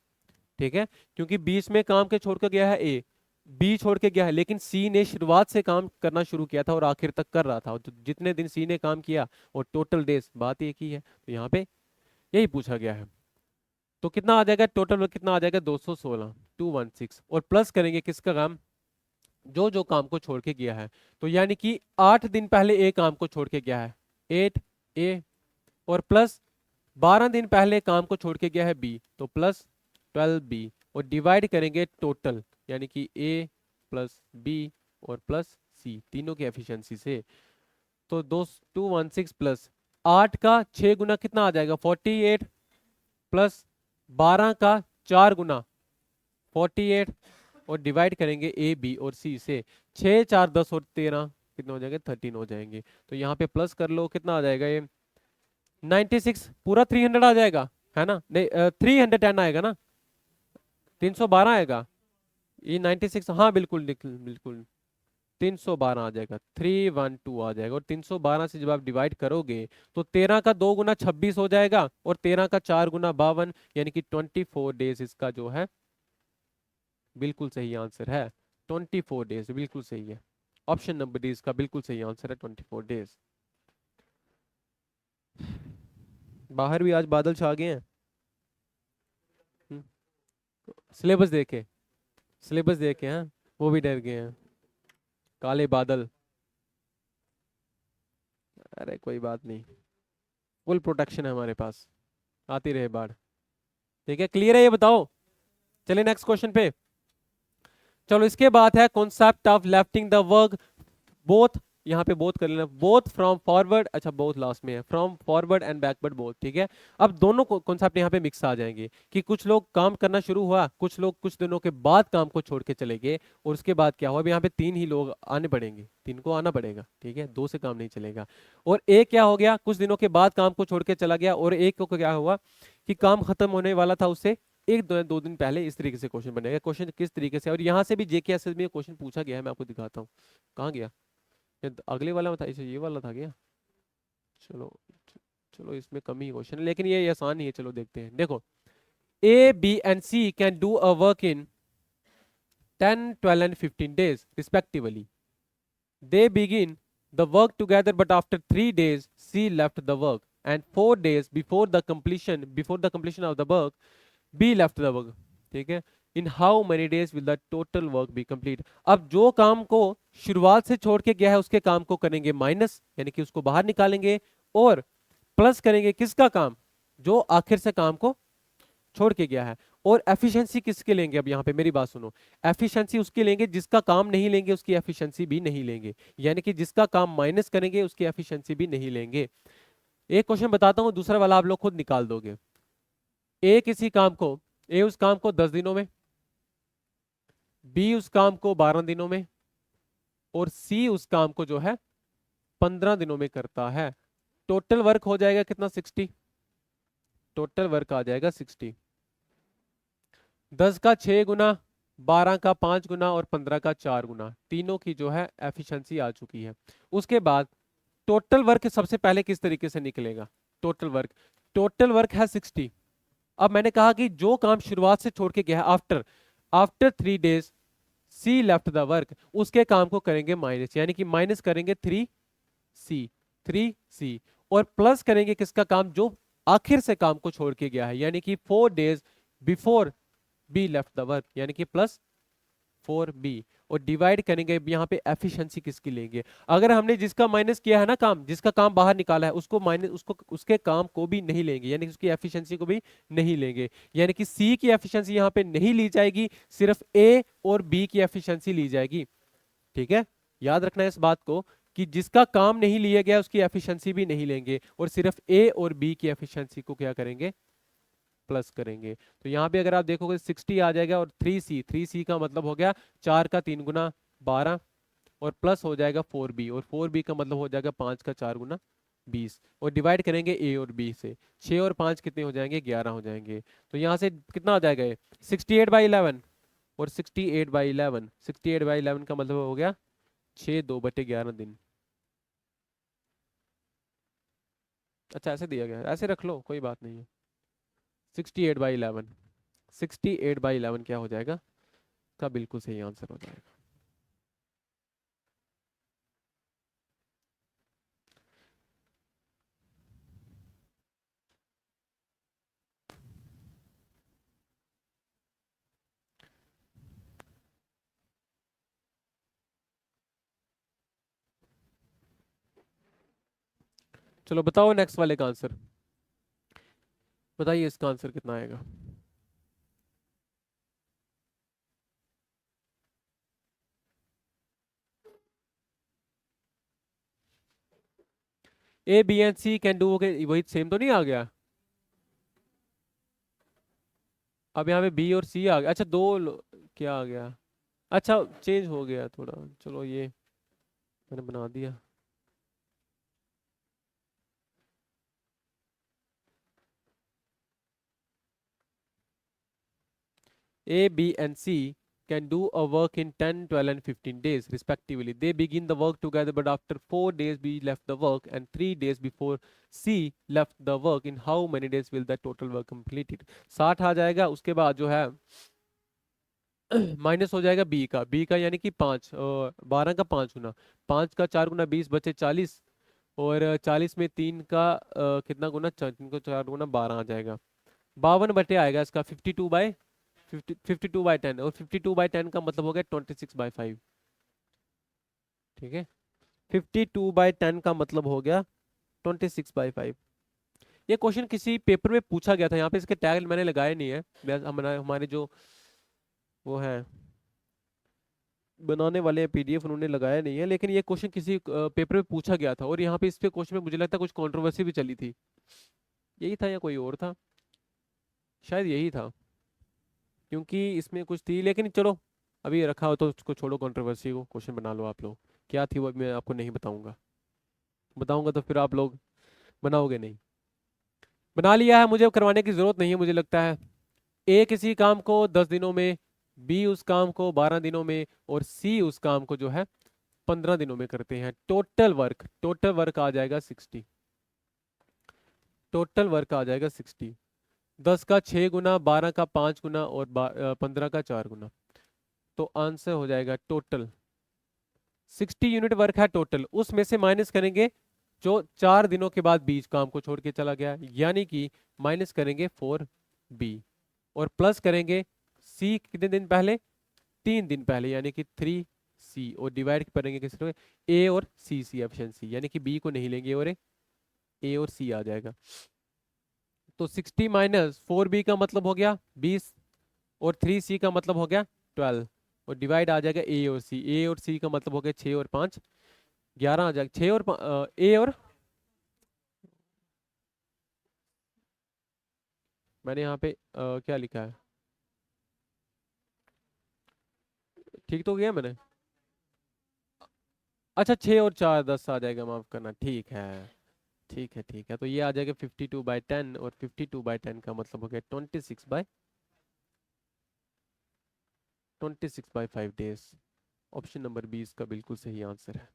S1: ठीक है, क्योंकि बीच में काम के छोड़ कर गया है ए, बी छोड़ के गया है, लेकिन सी ने शुरुआत से काम करना शुरू किया था और आखिर तक कर रहा था, और जितने दिन सी ने काम किया और टोटल डेज, बात एक ही है। तो यहाँ पे यही पूछा गया है। तो कितना आ जाएगा टोटल वर्क, कितना आ जाएगा 216, 216, और प्लस करेंगे किसका काम, जो जो काम को छोड़ के गया है। तो यानी कि 8 दिन पहले ए काम को छोड़ के गया है, 8 ए, और प्लस 12 दिन पहले काम को छोड़ के गया है बी, तो प्लस 12 बी, और डिवाइड करेंगे टोटल, यानी कि ए प्लस बी और प्लस सी, तीनों की एफिशिएंसी से। तो 216 प्लस 8 का 6 गुना कितना आ जाएगा 48, प्लस 12 का 4 गुना 48, और डिवाइड करेंगे ए बी और सी से। 6 4 10 और 13 कितने हो जाएंगे 13 हो जाएंगे। तो यहाँ पे प्लस कर लो, कितना आ जाएगा ये 96, पूरा 300 आ जाएगा, है ना? नहीं 310 आएगा ना, 312 आएगा ये 96, हाँ बिल्कुल बिल्कुल बिल्कुल 312 आ जाएगा, 312 आ जाएगा। और 312 से जब आप डिवाइड करोगे तो 13 का 2 गुना 26 हो जाएगा, और 13 का 4 गुना 52, यानी कि 24 डेज इसका जो है बिल्कुल सही आंसर है। 24 डेज बिल्कुल सही है, ऑप्शन नंबर डी इसका बिल्कुल सही आंसर है, 24 डेज। बाहर भी आज बादल छा गए हैं। सिलेबस देखे, सिलेबस देखे, हाँ वो भी डर गए हैं, काले बादल। अरे कोई बात नहीं, फुल प्रोटेक्शन है हमारे पास, आती रहे बाढ़। ठीक है, क्लियर है ये बताओ? चलिए नेक्स्ट क्वेश्चन पे। चलो इसके बाद है concept of lifting the work both, यहाँ पे बोथ कर लेना, बोथ फ्रॉम फॉरवर्ड, अच्छा बोथ लास्ट में है, from forward and backward both. ठीक है, अब दोनों कॉन्सेप्ट यहाँ पे मिक्स आ जाएंगे कि कुछ लोग काम करना शुरू हुआ, कुछ लोग कुछ दिनों के बाद काम को छोड़ के चले गए, और उसके बाद क्या हुआ, अब यहाँ पे 3 ही लोग आने पड़ेंगे, 3 को आना पड़ेगा। ठीक है, 2 से काम नहीं चलेगा। और एक क्या हो गया, कुछ दिनों के बाद काम को छोड़ के चला गया, और एक को क्या हुआ कि काम खत्म होने वाला था उससे एक दो दिन पहले। इस तरीके से क्वेश्चन बनेगा। क्वेश्चन किस तरीके से, और यहाँ से भी जेके एसएस में क्वेश्चन पूछा गया है, मैं आपको दिखाता हूँ, कहाँ गया ये, अगले वाला में था, इसे ये वाला था क्या? चलो चलो इसमें कम ही क्वेश्चन है, लेकिन ये आसान ही है, चलो देखते हैं। देखो, A B and C can do a work in 10 12 and 15 days respectively. They begin the work together, but after 3 days C left the work, and 4 days before the completion of the work B left the work. ठीक है, in how many days will the total work be complete? अब जो काम को शुरुआत से छोड़ के गया है उसके काम को करेंगे माइनस, यानी कि उसको बाहर निकालेंगे, और प्लस करेंगे किसका काम, जो आखिर से काम को छोड़ के गया है। और एफिशिएंसी किसके लेंगे, अब यहाँ पे मेरी बात सुनो, एफिशिएंसी उसके लेंगे जिसका काम नहीं लेंगे उसकी एफिशिएंसी भी नहीं लेंगे, यानी कि जिसका काम माइनस करेंगे उसकी एफिशिएंसी भी नहीं लेंगे। एक क्वेश्चन बताता हूँ, दूसरा वाला आप लोग खुद निकाल दोगे। ए उस काम को 10 दिनों में, बी उस काम को 12 दिनों में, और सी उस काम को जो है 15 दिनों में करता है। टोटल वर्क हो जाएगा कितना 60, टोटल वर्क आ जाएगा 60। 10 का 6 गुना, 12 का 5 गुना और 15 का 4 गुना, तीनों की जो है एफिशिएंसी आ चुकी है। उसके बाद टोटल वर्क सबसे पहले किस तरीके से निकलेगा, टोटल वर्क है 60। अब मैंने कहा कि जो काम शुरुआत से छोड़ के गया है, after 3 days C left the work, उसके काम को करेंगे माइनस, यानी कि माइनस करेंगे 3C, और प्लस करेंगे किसका काम, जो आखिर से काम को छोड़ के गया है, यानी कि 4 days before be left the work, यानी कि प्लस 4B, और डिवाइड करेंगे यहाँ पे एफिशिएंसी किसकी लेंगे। अगर हमने जिसका माइनस किया है ना काम, जिसका काम बाहर निकाला है, उसको माइनस, उसको उसके काम को भी नहीं लेंगे, यानी कि उसकी एफिशिएंसी को भी नहीं लेंगे, यानी कि सी की एफिशिएंसी यहाँ पे नहीं ली जाएगी, सिर्फ ए और बी की एफिशिएंसी ली जाएगी। ठीक है, याद रखना है इस बात को कि जिसका काम नहीं लिया गया उसकी एफिशिएंसी भी नहीं लेंगे, और सिर्फ ए और बी की एफिशिएंसी को क्या करेंगे, प्लस करेंगे। तो यहाँ पे अगर आप देखोगे 60 आ जाएगा, और 3C का मतलब हो गया 4 का 3 गुना 12, और प्लस हो जाएगा 4B, और 4B का मतलब हो जाएगा 5 का 4 गुना 20, और डिवाइड करेंगे ए और बी से। 6 और 5 कितने हो जाएंगे, 11 हो जाएंगे। तो यहाँ से कितना आ जाएगा, 68/11, और 68/11 का मतलब हो गया 6 2/11 दिन। अच्छा ऐसे दिया गया है, ऐसे रख लो कोई बात नहीं है। 68/11, 68/11 क्या हो जाएगा, का बिल्कुल सही आंसर हो जाएगा। चलो बताओ नेक्स्ट वाले का आंसर, बताइए इसका आंसर कितना आएगा। A B and C can do, वही सेम तो नहीं आ गया। अब यहाँ पे बी और सी आ गया, अच्छा क्या आ गया, अच्छा चेंज हो गया थोड़ा, चलो ये मैंने बना दिया। A, B, and C can do a work in 10, 12, and 15 days, respectively. They begin the work together, but after 4 days, B left the work, and 3 days before C left the work. In how many days will the total work completed? 60 आ जाएगा, उसके बाद जो है minus हो जाएगा B का यानी कि 5, 12 का 5 गुना, 5 का 4 गुना 20 बचे 40, और 40 में 3 का कितना गुना, 3 को 4 गुना 12 आ जाएगा, 52 बटे आएगा इसका 52/10, और 52/10 का मतलब हो गया 26/5। ठीक है, 52/10 का मतलब हो गया 26/5। ये क्वेश्चन किसी पेपर में पूछा गया था, यहाँ पे इसके टैग मैंने लगाए नहीं है, हमारे जो वो है बनाने वाले पीडीएफ उन्होंने लगाया नहीं है, लेकिन ये क्वेश्चन किसी पेपर में पूछा गया था, और यहाँ पे इस पे क्वेश्चन में मुझे लगता है कुछ कंट्रोवर्सी भी चली थी। यही था या कोई और था, शायद यही था, क्योंकि इसमें कुछ थी, लेकिन चलो अभी रखा हो तो उसको छोड़ो, कंट्रोवर्सी को क्वेश्चन बना लो आप लोग। क्या थी वो मैं आपको नहीं बताऊंगा, बताऊंगा तो फिर आप लोग बनाओगे नहीं। बना लिया है, मुझे अब करवाने की जरूरत नहीं है मुझे लगता है। ए किसी काम को 10 दिनों में, बी उस काम को 12 दिनों में, और सी उस काम को जो है 15 दिनों में करते हैं। टोटल वर्क आ जाएगा 60, टोटल वर्क आ जाएगा 60। 10 का 6 गुना, 12 का 5 गुना, और 15 का 4 गुना, तो आंसर हो जाएगा टोटल 60 यूनिट वर्क है टोटल, उसमें से माइनस करेंगे जो 4 दिनों के बाद बीच काम को छोड़ के चला गया, यानी कि माइनस करेंगे 4B, और प्लस करेंगे सी कितने दिन पहले, 3 दिन पहले, यानी कि 3C, और डिवाइड करेंगे किससे, ए और सी एफिशिएंसी, यानी कि बी को नहीं लेंगे और ए और सी आ जाएगा। तो 60 माइनस 4B का मतलब हो गया 20, और 3C का मतलब हो गया 12, और डिवाइड आ जाएगा ए और सी का मतलब हो गया 6 और 5 11 आ जाएगा, 6 और ए और मैंने यहाँ पे क्या लिखा है, ठीक तो गया मैंने, अच्छा 6 और 4 10 आ जाएगा, माफ करना, ठीक है ठीक है ठीक है, तो ये आ जाएगा 52/10, और 52/10 का मतलब हो गया 26/5 डेज। ऑप्शन नंबर 20 का बिल्कुल सही आंसर है।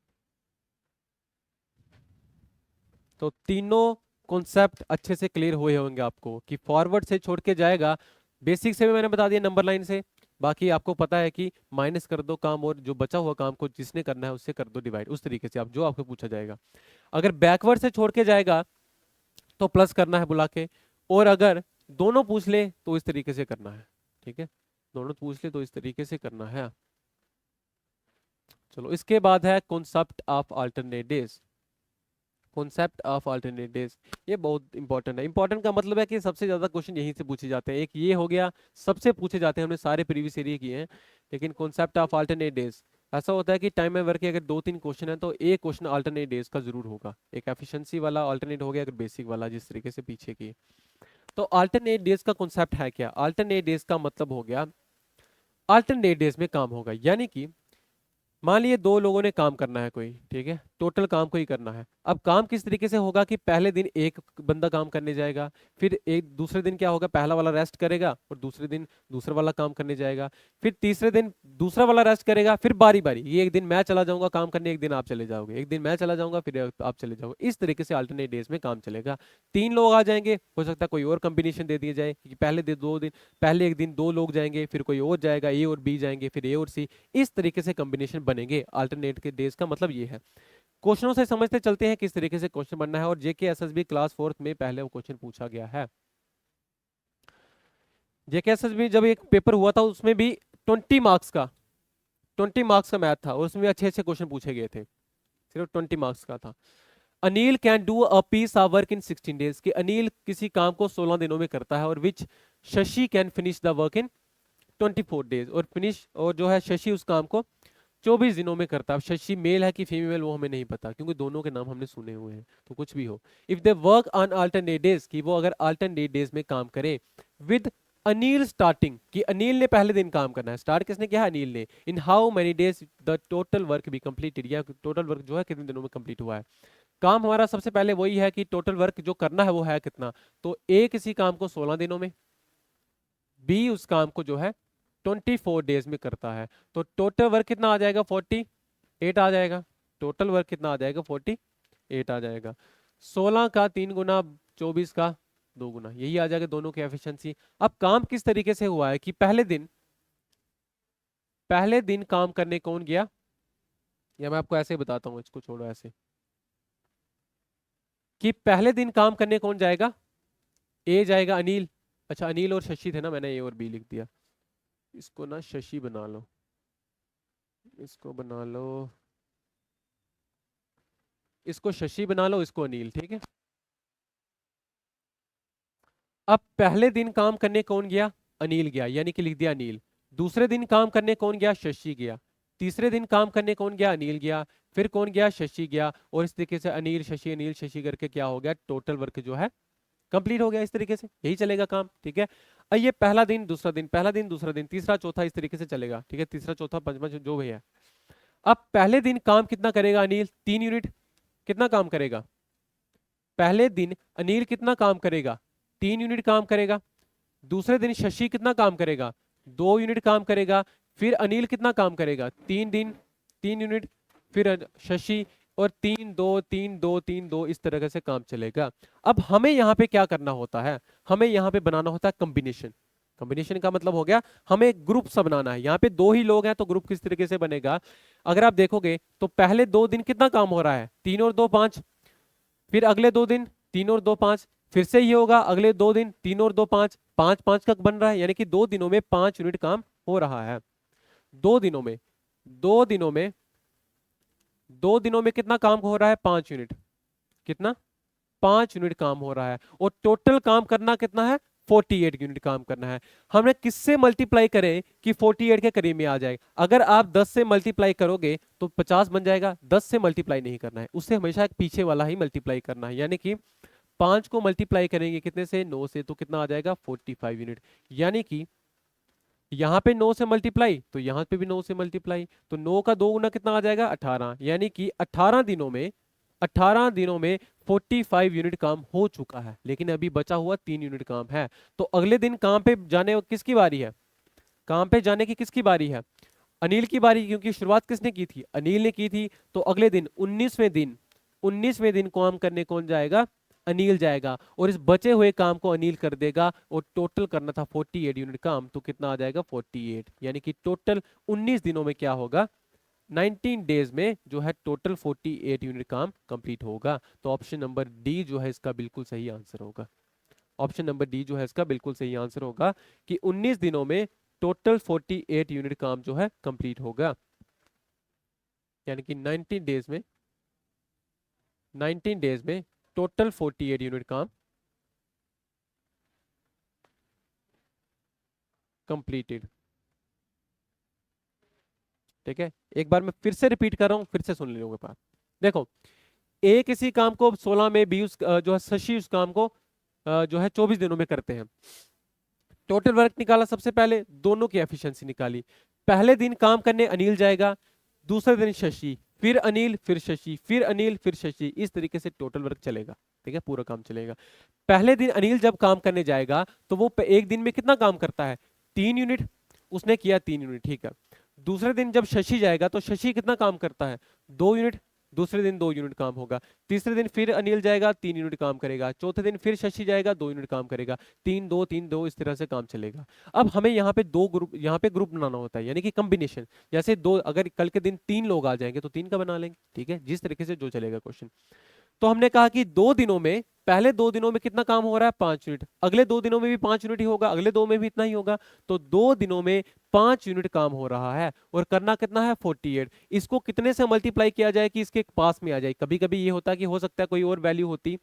S1: तो तीनों कॉन्सेप्ट अच्छे से क्लियर हुए होंगे आपको कि फॉरवर्ड से छोड़ के जाएगा, बेसिक से भी मैंने बता दिया नंबर लाइन से, बाकी आपको पता है कि माइनस कर दो काम, और जो बचा हुआ काम को जिसने करना है उससे कर दो डिवाइड, उस तरीके से आप जो आपको पूछा जाएगा। अगर बैकवर्ड से छोड़ के जाएगा तो प्लस करना है बुला के, और अगर दोनों पूछ ले तो इस तरीके से करना है। ठीक है, दोनों पूछ ले तो इस तरीके से करना है। चलो इसके बाद है concept of alternate days. Concept of alternate days, ये बहुत इंपॉर्टेंट है। इंपॉर्टेंट का मतलब है कि सबसे ज्यादा क्वेश्चन यहीं से पूछे जाते हैं, एक ये हो गया, सबसे पूछे जाते हैं, हमने सारे प्रीवियस एरिया किए हैं, लेकिन कॉन्सेप्ट ऑफ अल्टरनेट डेज ऐसा होता है कि टाइम एंड वर्क के अगर 2-3 क्वेश्चन है तो एक क्वेश्चन अल्टरनेट डेज का जरूर होगा, एक एफिशिएंसी वाला अल्टरनेट हो गया, अगर बेसिक वाला जिस तरीके से पीछे की। तो अल्टरनेट डेज का कॉन्सेप्ट है क्या, अल्टरनेट डेज का मतलब हो गया अल्टरनेट डेज में काम होगा, यानी कि मान लिए दो लोगों ने काम करना है कोई, ठीक है, टोटल काम को ही करना है। अब काम किस तरीके से होगा कि पहले दिन एक बंदा काम करने जाएगा, फिर एक दूसरे दिन क्या होगा, पहला वाला रेस्ट करेगा और दूसरे दिन दूसरा वाला काम करने जाएगा, फिर तीसरे दिन दूसरा वाला रेस्ट करेगा, फिर बारी बारी, ये एक दिन मैं चला जाऊंगा काम करने, एक दिन आप चले जाओगे, एक दिन मैं चला जाऊंगा फिर आप चले जाओगे, इस तरीके से अल्टरनेट डेज में काम चलेगा। 3 लोग आ जाएंगे, हो सकता है कोई और कॉम्बिनेशन दे दिया जाए कि पहले एक दिन 2 लोग जाएंगे, फिर कोई और जाएगा, ए और बी जाएंगे, फिर ए और सी, इस तरीके से कॉम्बिनेशन बनेंगे। अल्टरनेट के डेज का मतलब ये है। क्वेश्चनों से समझते चलते हैं किस तरीके से क्वेश्चन बनना है, और जेके एसएसबी क्लास 4th में पहले वो क्वेश्चन पूछा गया है। जेके एसएसबी जब एक पेपर हुआ था उसमें भी 20 मार्क्स का मैथ था, और उसमें अच्छे अच्छे क्वेश्चन पूछे गए थे, सिर्फ 20 मार्क्स का था। Anil can do a piece of work in 16 days, कि अनिल किसी काम को 16 दिनों में करता है, और which Shashi can finish the work in 24 days, और जो है शशि उस काम को 24 दिनों में करता है। अब शशि मेल है कि फीमेल वो हमें नहीं पता, क्योंकि दोनों के नाम हमने सुने हुए हैं, तो कुछ भी हो। If they work on alternate days, कि वो अगर अल्टरनेट डेज में काम करें, विद अनिल स्टार्टिंग, कि अनिल ने पहले दिन काम करना है, स्टार्ट किसने किया, अनिल ने। इन how many days the total work be completed, या टोटल वर्क जो है कितने दिनों में कंप्लीट हुआ है। काम हमारा सबसे पहले वही है कि टोटल वर्क जो करना है वो है कितना, तो ए किसी काम को 16 दिनों में, बी उस काम को जो है 24 डेज में करता है, तो टोटल वर्क कितना आ जाएगा, 48 आ जाएगा। टोटल वर्क कितना आ जाएगा, 48 आ जाएगा। 16 का 3 गुना, 24 का 2 गुना, यही आ जाएगा दोनों की एफिशिएंसी। अब काम किस तरीके से हुआ है कि पहले दिन काम करने कौन गया, या मैं आपको ऐसे ही बताता हूं, इसको छोड़ो ऐसे, कि पहले दिन काम करने कौन जाएगा, ए जाएगा, अनिल। अच्छा अनिल और शशि थे ना, मैंने ए और बी लिख दिया, इसको ना शशि बना लो, इसको बना लो, इसको शशि बना लो, इसको अनिल, ठीक है। अब पहले दिन काम करने कौन गया, अनिल गया, यानी कि लिख दिया अनिल। दूसरे दिन काम करने कौन गया, शशि गया। तीसरे दिन काम करने कौन गया, अनिल गया। फिर कौन गया, शशि गया, और इस तरीके से अनिल शशि करके क्या हो गया, टोटल वर्क जो है कंप्लीट हो गया। इस तरीके से यही चलेगा काम, ठीक है। अब ये पहला दिन दूसरा दिन, पहला दिन दूसरा दिन, तीसरा चौथा, इस तरीके से चलेगा, ठीक है, तीसरा चौथा पंचमा जो भी है। अब पहले दिन काम कितना करेगा अनिल, 3 यूनिट। कितना काम करेगा पहले दिन अनिल, कितना काम करेगा, 3 यूनिट काम करेगा। दूसरे दिन शशि कितना काम करेगा, 2 यूनिट काम करेगा। फिर अनिल कितना काम करेगा, 3 दिन 3 यूनिट, फिर शशि, और 3 2 3 2 3 2, इस तरह से काम चलेगा। अब हमें यहाँ पे क्या करना होता है, हमें यहाँ पे बनाना होता है कॉम्बिनेशन। कॉम्बिनेशन का मतलब हो गया हमें एक ग्रुप सा बनाना है। यहाँ पे 2 ही लोग हैं, तो ग्रुप किस तरीके से बनेगा, अगर आप देखोगे तो पहले 2 दिन कितना काम हो रहा है, 3 और 2 5। फिर अगले 2 दिन 3 और 2 5, फिर से ये होगा अगले 2 दिन 3 और 2 5, 5 5 का बन रहा है, यानी कि 2 दिनों में 5 यूनिट काम हो रहा है। 2 दिनों में 2 दिनों में 2 दिनों में कितना काम हो रहा है, 5 यूनिट। कितना, 5 यूनिट काम हो रहा है, और टोटल काम करना कितना है, 48 यूनिट काम करना है। हमने किससे मल्टीप्लाई करें कि 48 के करीब में आ जाए। अगर आप 10 से मल्टीप्लाई करोगे तो 50 बन जाएगा, 10 से मल्टीप्लाई नहीं करना है, उससे हमेशा एक पीछे वाला ही मल्टीप्लाई करना है। यानी कि 5 को मल्टीप्लाई करेंगे कितने से, 9 से, तो कितना आ जाएगा, 45 यूनिट। यानी कि यहां पे 9 से मल्टीप्लाई, तो यहां पे भी 9 से मल्टीप्लाई, तो 9 का 2 गुना कितना आ जाएगा, 18। यानी कि 18 दिनों में 45 यूनिट काम हो चुका है, लेकिन अभी बचा हुआ 3 यूनिट काम है। तो अगले दिन काम पे जाने किसकी बारी है, काम पे जाने की किसकी बारी है, अनिल की बारी, क्योंकि शुरुआत किसने की थी, अनिल ने की थी। तो अगले दिन 19वें दिन काम करने कौन जाएगा, अनिल जाएगा, और इस बचे हुए काम को अनिल कर देगा, और टोटल करना था 48 यूनिट काम, तो कितना आ जाएगा, 48। यानी कि टोटल 19 दिनों में क्या होगा, 19 डेज में जो है टोटल 48 यूनिट काम कंप्लीट होगा। तो ऑप्शन नंबर डी जो है इसका बिल्कुल सही आंसर होगा। ऑप्शन नंबर डी जो है इसका बिल्कुल सही आंसर होगा कि 19 दिनों में टोटल 48 यूनिट काम जो है कंप्लीट होगा। यानी कि 19 डेज में टोटल 48 यूनिट काम कंप्लीटेड। ठीक है, एक बार मैं फिर से रिपीट कर रहा हूं, फिर से सुन लोगे बात। देखो, ए किसी काम को 16 में, बी जो है शशि उस काम को जो है 24 दिनों में करते हैं। टोटल वर्क निकाला, सबसे पहले दोनों की एफिशिएंसी निकाली। पहले दिन काम करने अनिल जाएगा, दूसरे दिन शशि, फिर अनिल, फिर शशि, फिर अनिल, फिर शशि, इस तरीके से टोटल वर्क चलेगा। ठीक है, पूरा काम चलेगा। पहले दिन अनिल जब काम करने जाएगा तो वो एक दिन में कितना काम करता है, 3 यूनिट, उसने किया 3 यूनिट, ठीक है। दूसरे दिन जब शशि जाएगा तो शशि कितना काम करता है, 2 यूनिट, दूसरे दिन 2 यूनिट काम होगा। तीसरे दिन फिर अनिल जाएगा, 3 यूनिट काम करेगा। चौथे दिन फिर शशि जाएगा, 2 यूनिट काम करेगा। 3 2 3 2 इस तरह से काम चलेगा। अब हमें यहाँ पे दो ग्रुप, यहाँ पे ग्रुप बनाना होता है, यानी कि कॉम्बिनेशन। जैसे दो, अगर कल के दिन 3 लोग आ जाएंगे तो 3 का बना लेंगे, ठीक है, जिस तरीके से जो चलेगा क्वेश्चन। तो हमने कहा कि 2 दिनों में, पहले 2 दिनों में कितना काम हो रहा है, 5 यूनिट, अगले 2 दिनों में भी 5 यूनिट ही होगा, अगले 2 में भी इतना ही होगा। तो 2 दिनों में 5 यूनिट काम हो रहा है और करना कितना है, 48। इसको कितने से मल्टीप्लाई किया जाए कि इसके पास में आ जाए। कभी कभी ये होता है कि हो सकता है कोई और वैल्यू होती,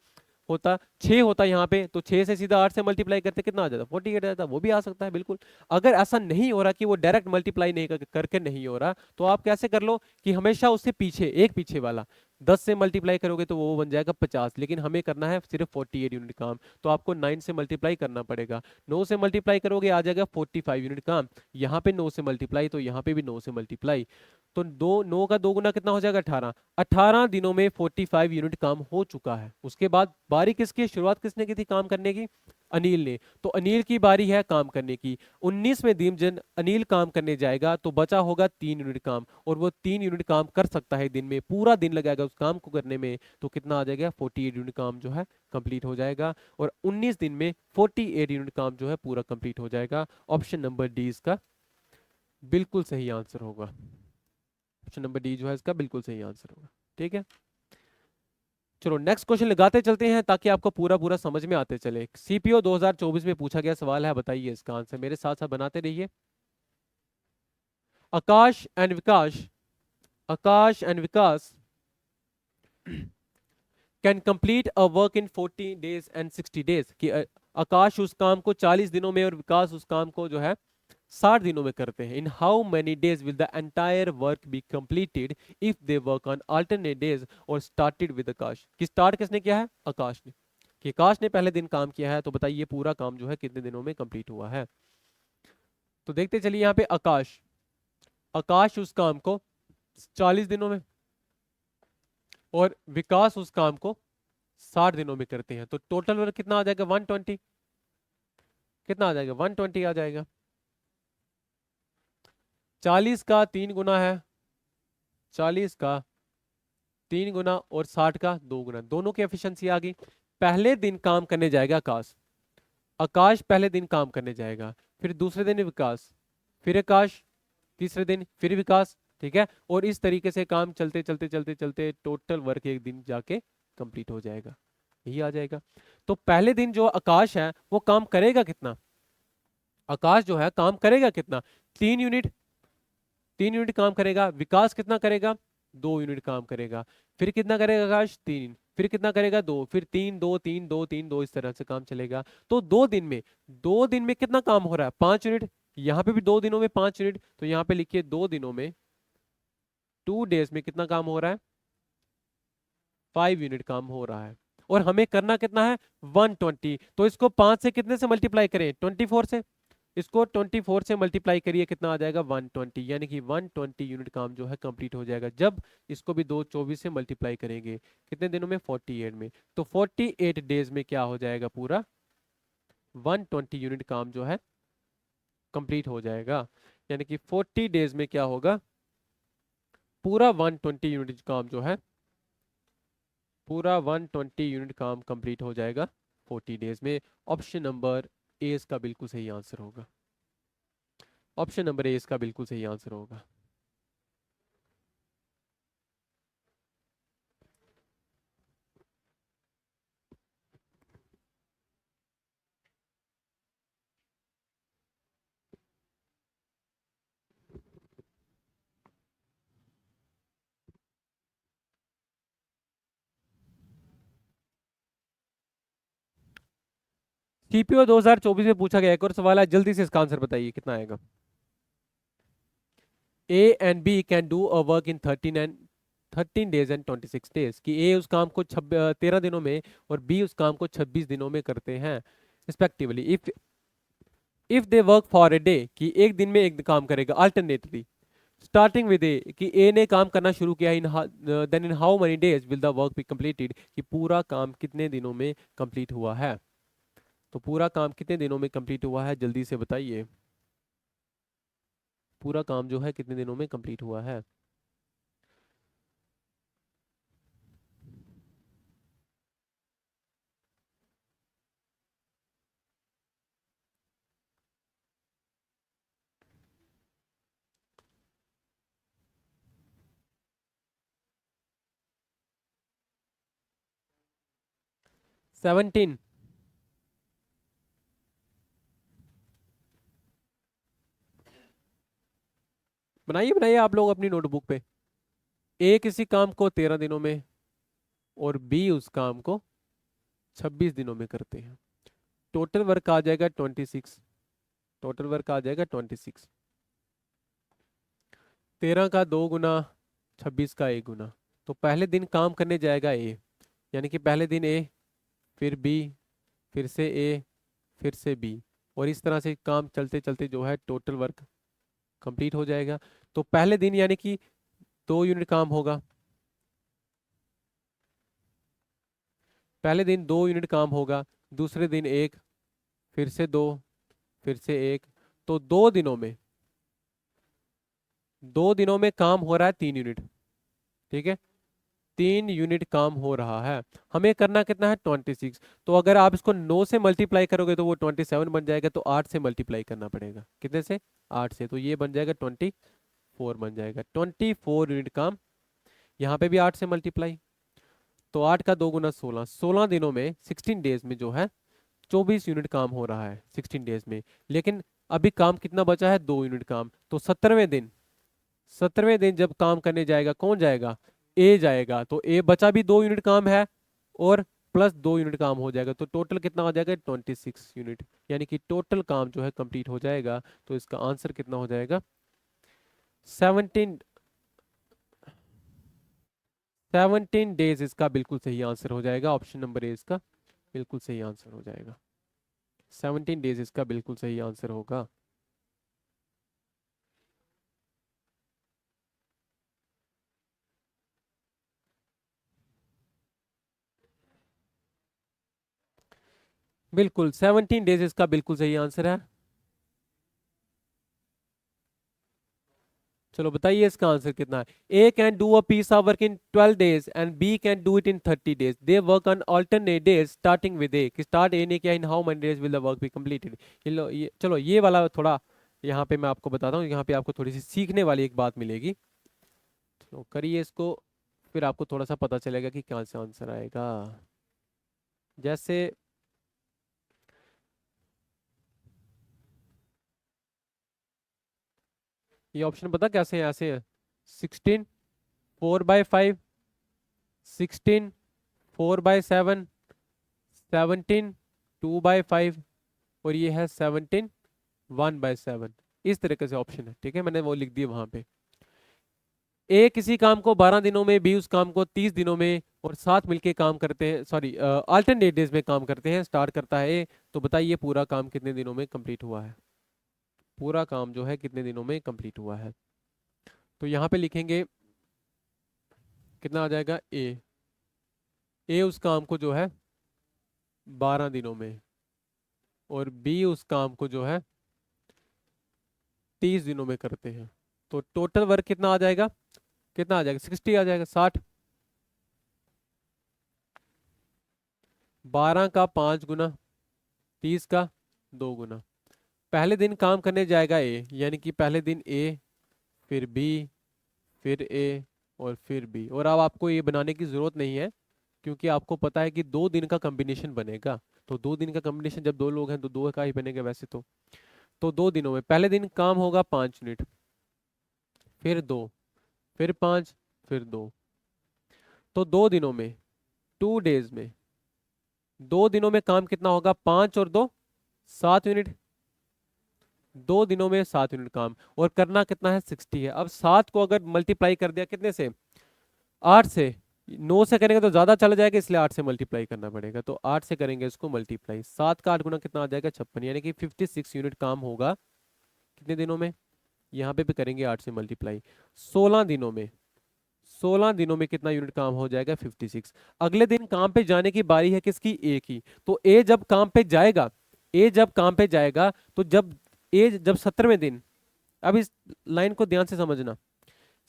S1: होता 6 होता यहाँ पे, तो 6 से सीधा 8 से मल्टीप्लाई करते कितना आ जाता, 48 आ जाता, वो भी आ सकता है बिल्कुल। अगर ऐसा नहीं हो रहा कि वो डायरेक्ट मल्टीप्लाई नहीं करके नहीं हो रहा, तो आप कैसे कर लो कि हमेशा उससे पीछे, एक पीछे वाला 10 से मल्टीप्लाई करोगे तो वो बन जाएगा 50, लेकिन हमें करना है सिर्फ 48 यूनिट काम, तो आपको 9 से मल्टीप्लाई करना पड़ेगा। 9 से मल्टीप्लाई करोगे आ जाएगा 45 यूनिट काम। यहाँ पे 9 से मल्टीप्लाई, तो यहाँ पे भी 9 से मल्टीप्लाई, तो 9 का 2 गुना कितना हो जाएगा, 18। 18 दिनों में 45 यूनिट काम हो चुका है। उसके बाद बारी किसकी, शुरुआत किसने की थी काम करने की, अनिल ने, तो अनिल की बारी है काम करने की। 19वें दिन जब अनिल काम करने जाएगा तो बचा होगा 3 यूनिट काम, और वो 3 यूनिट काम कर सकता है दिन में, पूरा दिन लगाएगा उस काम को करने में, तो कितना आ जाएगा, 48 यूनिट काम जो है कंप्लीट हो जाएगा। और 19 दिन में 48 यूनिट काम जो है पूरा कंप्लीट हो जाएगा। ऑप्शन नंबर डी इसका बिल्कुल सही आंसर होगा। ऑप्शन नंबर डी जो है इसका बिल्कुल सही आंसर होगा। ठीक है, चलो नेक्स्ट क्वेश्चन लगाते चलते हैं ताकि आपको पूरा पूरा समझ में आते चले। सीपीओ 2024 में पूछा गया सवाल है, बताइए इसका आंसर, मेरे साथ साथ बनाते रहिए। Akash and Vikas, Akash and Vikas can complete a work in 40 days and 60 days, कि आकाश उस काम को 40 दिनों में और विकास उस काम को जो है 60 दिनों में करते हैं। इन how many days will the entire work be completed if they work on alternate days और स्टार्टेड विद आकाश, कि स्टार्ट किसने किया है, आकाश ने, कि आकाश ने पहले दिन काम किया है, तो बताइए पूरा काम जो है कितने दिनों में कंप्लीट हुआ है। तो देखते चलिए यहाँ पे आकाश, आकाश उस काम को 40 दिनों में और विकास उस काम को 60 दिनों में करते हैं, तो टोटल वर्क कितना आ जाएगा, 120, कितना आ जाएगा, 120 आ जाएगा। 40 का 3 गुना है, 40 का 3 गुना और 60 का 2 गुना, दोनों की एफिशिएंसी आ गई। पहले दिन काम करने जाएगा आकाश, आकाश पहले दिन काम करने जाएगा, फिर दूसरे दिन विकास, फिर आकाश, तीसरे दिन फिर विकास, ठीक है। और इस तरीके से काम चलते चलते चलते चलते टोटल वर्क एक दिन जाके कंप्लीट हो जाएगा, यही आ जाएगा। तो पहले दिन जो आकाश है वो काम करेगा कितना, आकाश जो है काम करेगा कितना, 3 यूनिट, 3 यूनिट काम करेगा। विकास कितना करेगा, 2 यूनिट काम करेगा। फिर कितना करेगा आकाश, 3, फिर कितना करेगा, 2, फिर 3 2 3 2 3 2, इस तरह से काम चलेगा। तो 2 दिन में, 2 दिन में कितना काम हो रहा है, 5 यूनिट। यहाँ पे भी 2 दिनों में 5 यूनिट, तो यहाँ पे लिखिए 2 दिनों में, 2 डेज में कितना काम हो रहा है, 5 यूनिट काम हो रहा है। और हमें करना कितना है, 120, तो इसको 5 से कितने से मल्टीप्लाई करें, 24 से, इसको 24 से मल्टीप्लाई करिए, कितना आ जाएगा, 120, यानी कि 120 यूनिट काम जो है कंप्लीट हो जाएगा। जब इसको भी 224 से मल्टीप्लाई करेंगे, कितने दिनों में, 48 में, तो 48 डेज में क्या हो जाएगा, पूरा 120 यूनिट काम जो है कंप्लीट हो जाएगा। यानी कि 40 डेज में क्या होगा, पूरा 120 यूनिट काम जो है, पूरा 120 यूनिट काम कंप्लीट हो जाएगा 40 डेज में। ऑप्शन नंबर ए इसका बिल्कुल सही आंसर होगा, ऑप्शन नंबर ए इसका बिल्कुल सही आंसर होगा। सीपीओ 2024 में पूछा गया एक और सवाल है, जल्दी से इसका आंसर बताइए कितना आएगा। A and B can do a work in 13 days and 26 days, कि ए उस काम को 13 दिनों में और बी उस काम को 26 दिनों में करते हैं respectively. If they work for a day, कि एक दिन में एक काम करेगा अल्टरनेटली, स्टार्टिंग विद ए कि ए ने काम करना शुरू किया, in then in how many days will the work be completed, कि पूरा काम कितने दिनों में कंप्लीट हुआ है। तो पूरा काम कितने दिनों में कंप्लीट हुआ है, जल्दी से बताइए। पूरा काम जो है कितने दिनों में कंप्लीट हुआ है। सेवनटीन। बनाइए बनाइए आप लोग अपनी नोटबुक पे। ए किसी काम को 13 दिनों में और बी उस काम को 26 दिनों में करते हैं। टोटल वर्क आ जाएगा 26। टोटल वर्क आ जाएगा 26। 13 का 2 गुना, 26 का 1 गुना। तो पहले दिन काम करने जाएगा ए, यानी कि पहले दिन ए, फिर बी, फिर से ए, फिर से बी, और इस तरह से काम चलते चलते जो है टोटल वर्क कंप्लीट हो जाएगा। तो पहले दिन यानी कि 2 यूनिट काम होगा। पहले दिन 2 यूनिट काम होगा, दूसरे दिन 1, फिर से 2, फिर से 1। तो 2 दिनों में काम हो रहा है 3 यूनिट। ठीक है, 3 यूनिट काम हो रहा है। हमें करना कितना है 26। तो अगर आप इसको 9 से मल्टीप्लाई करोगे तो वो 27 बन जाएगा। तो 8 से मल्टीप्लाई करना पड़ेगा, कितने से, 8 से। तो ये बन जाएगा 24 बन जाएगा। 24 यूनिट काम, यहाँ पे भी 8 से मल्टीप्लाई। तो 8 का 2 गुना 16, 16 दिनों में 16 डेज में जो है 24 यूनिट काम हो रहा है 16 डेज में। लेकिन अभी काम कितना बचा है, 2 यूनिट काम। तो 17वें दिन जब काम करने जाएगा, कौन जाएगा, ए जाएगा। तो ए बचा भी 2 यूनिट काम है और प्लस 2 यूनिट काम हो जाएगा। तो टोटल कितना हो जाएगा, 26 यूनिट, यानी कि टोटल काम जो है कंप्लीट हो जाएगा। तो इसका आंसर कितना हो जाएगा, 17। 17 डेज इसका बिल्कुल सही आंसर हो जाएगा। ऑप्शन नंबर ए इसका बिल्कुल सही आंसर हो जाएगा। 17 डेज इसका बिल्कुल सही आंसर होगा। बिल्कुल 17 डेज इसका बिल्कुल सही आंसर है। चलो बताइए इसका आंसर कितना है। A can do a piece of work in 12 days and B can do it in 30 days. They work on alternate days starting with A, कि स्टार्ट ए ने किया, in how many days will the work be completed. चलो ये वाला थोड़ा यहाँ पे मैं आपको बताता हूँ, यहाँ पे आपको थोड़ी सी सीखने वाली एक बात मिलेगी। तो करिए इसको, फिर आपको थोड़ा सा पता चलेगा कि कहाँ से आंसर आएगा। जैसे ये ऑप्शन पता कैसे है, ऐसे है। 16 4/5, 16 4/7, 17 2/5, और ये है 17 1/7। इस तरीके से ऑप्शन है, ठीक है, मैंने वो लिख दिया वहां पे। ए किसी काम को 12 दिनों में, बी उस काम को 30 दिनों में, और साथ मिलके काम करते हैं, सॉरी अल्टरनेट डेज में काम करते हैं। स्टार्ट करता है ए। तो बताइए पूरा काम कितने दिनों में कंप्लीट हुआ है। पूरा काम जो है कितने दिनों में कंप्लीट हुआ है। तो यहाँ पे लिखेंगे कितना आ जाएगा, ए। ए उस काम को जो है 12 दिनों में, और बी उस काम को जो है 30 दिनों में करते हैं। तो टोटल वर्क कितना आ जाएगा, कितना आ जाएगा, 60 आ जाएगा, 60। 12 का 5 गुना, 30 का 2 गुना। पहले दिन काम करने जाएगा ए, यानी कि पहले दिन ए, फिर बी, फिर ए, और फिर बी। और अब आपको ये बनाने की जरूरत नहीं है, क्योंकि आपको पता है कि 2 दिन का कॉम्बिनेशन बनेगा। तो 2 दिन का कॉम्बिनेशन, जब 2 लोग हैं तो 2 का ही बनेगा वैसे तो 2 दिनों में पहले दिन काम होगा 5 यूनिट, फिर 2, फिर 5, फिर 2। तो 2 दिनों में, 2 डेज में, 2 दिनों में काम कितना होगा, 5 और 2 7 यूनिट। 2 दिनों में 7 यूनिट काम, और करना कितना है, 60 है। अब 7 को अगर मल्टीप्लाई कर दिया कितने से, 8 से। 9 से करेंगे तो ज्यादा चला जाएगा, इसलिए 8 से मल्टीप्लाई करना पड़ेगा। तो 8 से करेंगे इसको मल्टीप्लाई, 7 का 8 गुना कितना आ जाएगा, 56, यानी कि 56 यूनिट काम होगा कितने दिनों में, यहाँ पे भी करेंगे 8 से मल्टीप्लाई। 16 दिनों में, 16 दिनों में कितना यूनिट काम हो जाएगा? 56। अगले दिन काम पे जाने की बारी है किसकी? ए की। तो ए जब काम पे जाएगा, ए जब काम पे जाएगा तो जब 17वें दिन, अब इस लाइन को ध्यान से समझना,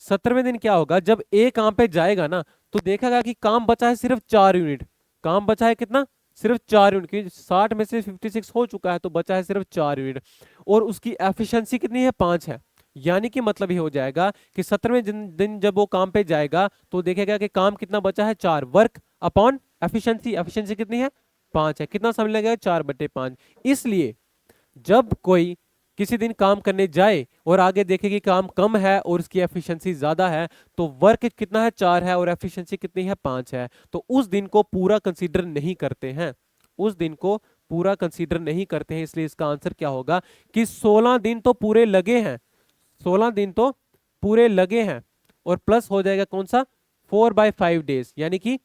S1: 17वें दिन क्या होगा? जब ए काम पे जाएगा ना तो देखेगा कि काम बचा है सिर्फ 4 यूनिट। काम बचा है कितना? सिर्फ 4 यूनिट, क्योंकि 60 में से 56 हो चुका है तो बचा है सिर्फ 4 यूनिट। और उसकी एफिशिएंसी कितनी है? 5 है। यानी कि मतलब ये हो जाएगा कि 17वें दिन जब वो काम पे जाएगा तो देखेगा कि काम कितना बचा है? 4। वर्क अपॉन एफिशिएंसी, एफिशिएंसी कितनी है? 5 है। कितना समय लगेगा? 4/5। इसलिए जब कोई किसी दिन काम करने जाए और आगे देखे कि काम कम है और उसकी एफिशिएंसी ज्यादा है, तो वर्क कितना है? 4 है और एफिशिएंसी कितनी है? 5 है। तो उस दिन को पूरा कंसीडर नहीं करते हैं, उस दिन को पूरा कंसीडर नहीं करते हैं। इसलिए इसका आंसर क्या होगा कि 16 दिन तो पूरे लगे हैं, 16 दिन तो पूरे लगे हैं। और प्लस हो जाएगा कौन सा? 4/5 डेज, यानी कि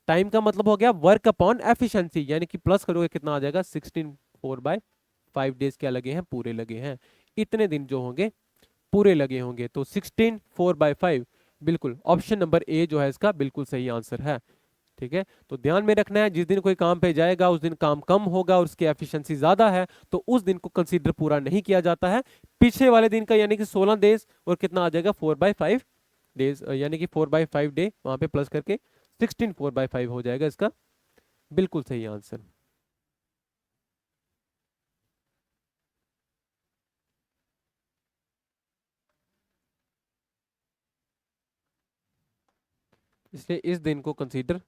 S1: टाइम का मतलब हो गया वर्क अपॉन एफिशिएंसी, यानी कि प्लस करोगे कितना आ जाएगा? 16। 4/5 डेज क्या लगे हैं? पूरे लगे हैं। इतने दिन जो होंगे पूरे लगे होंगे। तो 16 4/5, बिल्कुल ऑप्शन नंबर ए जो है इसका बिल्कुल सही आंसर है। ठीक है, तो ध्यान में रखना है, जिस दिन कोई काम पे जाएगा उस दिन काम कम होगा और उसकी एफिशिएंसी ज्यादा है तो उस दिन को कंसीडर पूरा नहीं किया जाता है। पीछे वाले दिन का यानी कि 16 डेज और कितना आ जाएगा? 4/5 डेज, यानी कि 4/5 डे वहां पे प्लस करके 16 4/5 हो जाएगा इसका बिल्कुल सही आंसर। इसलिए इस दिन को कंसीडर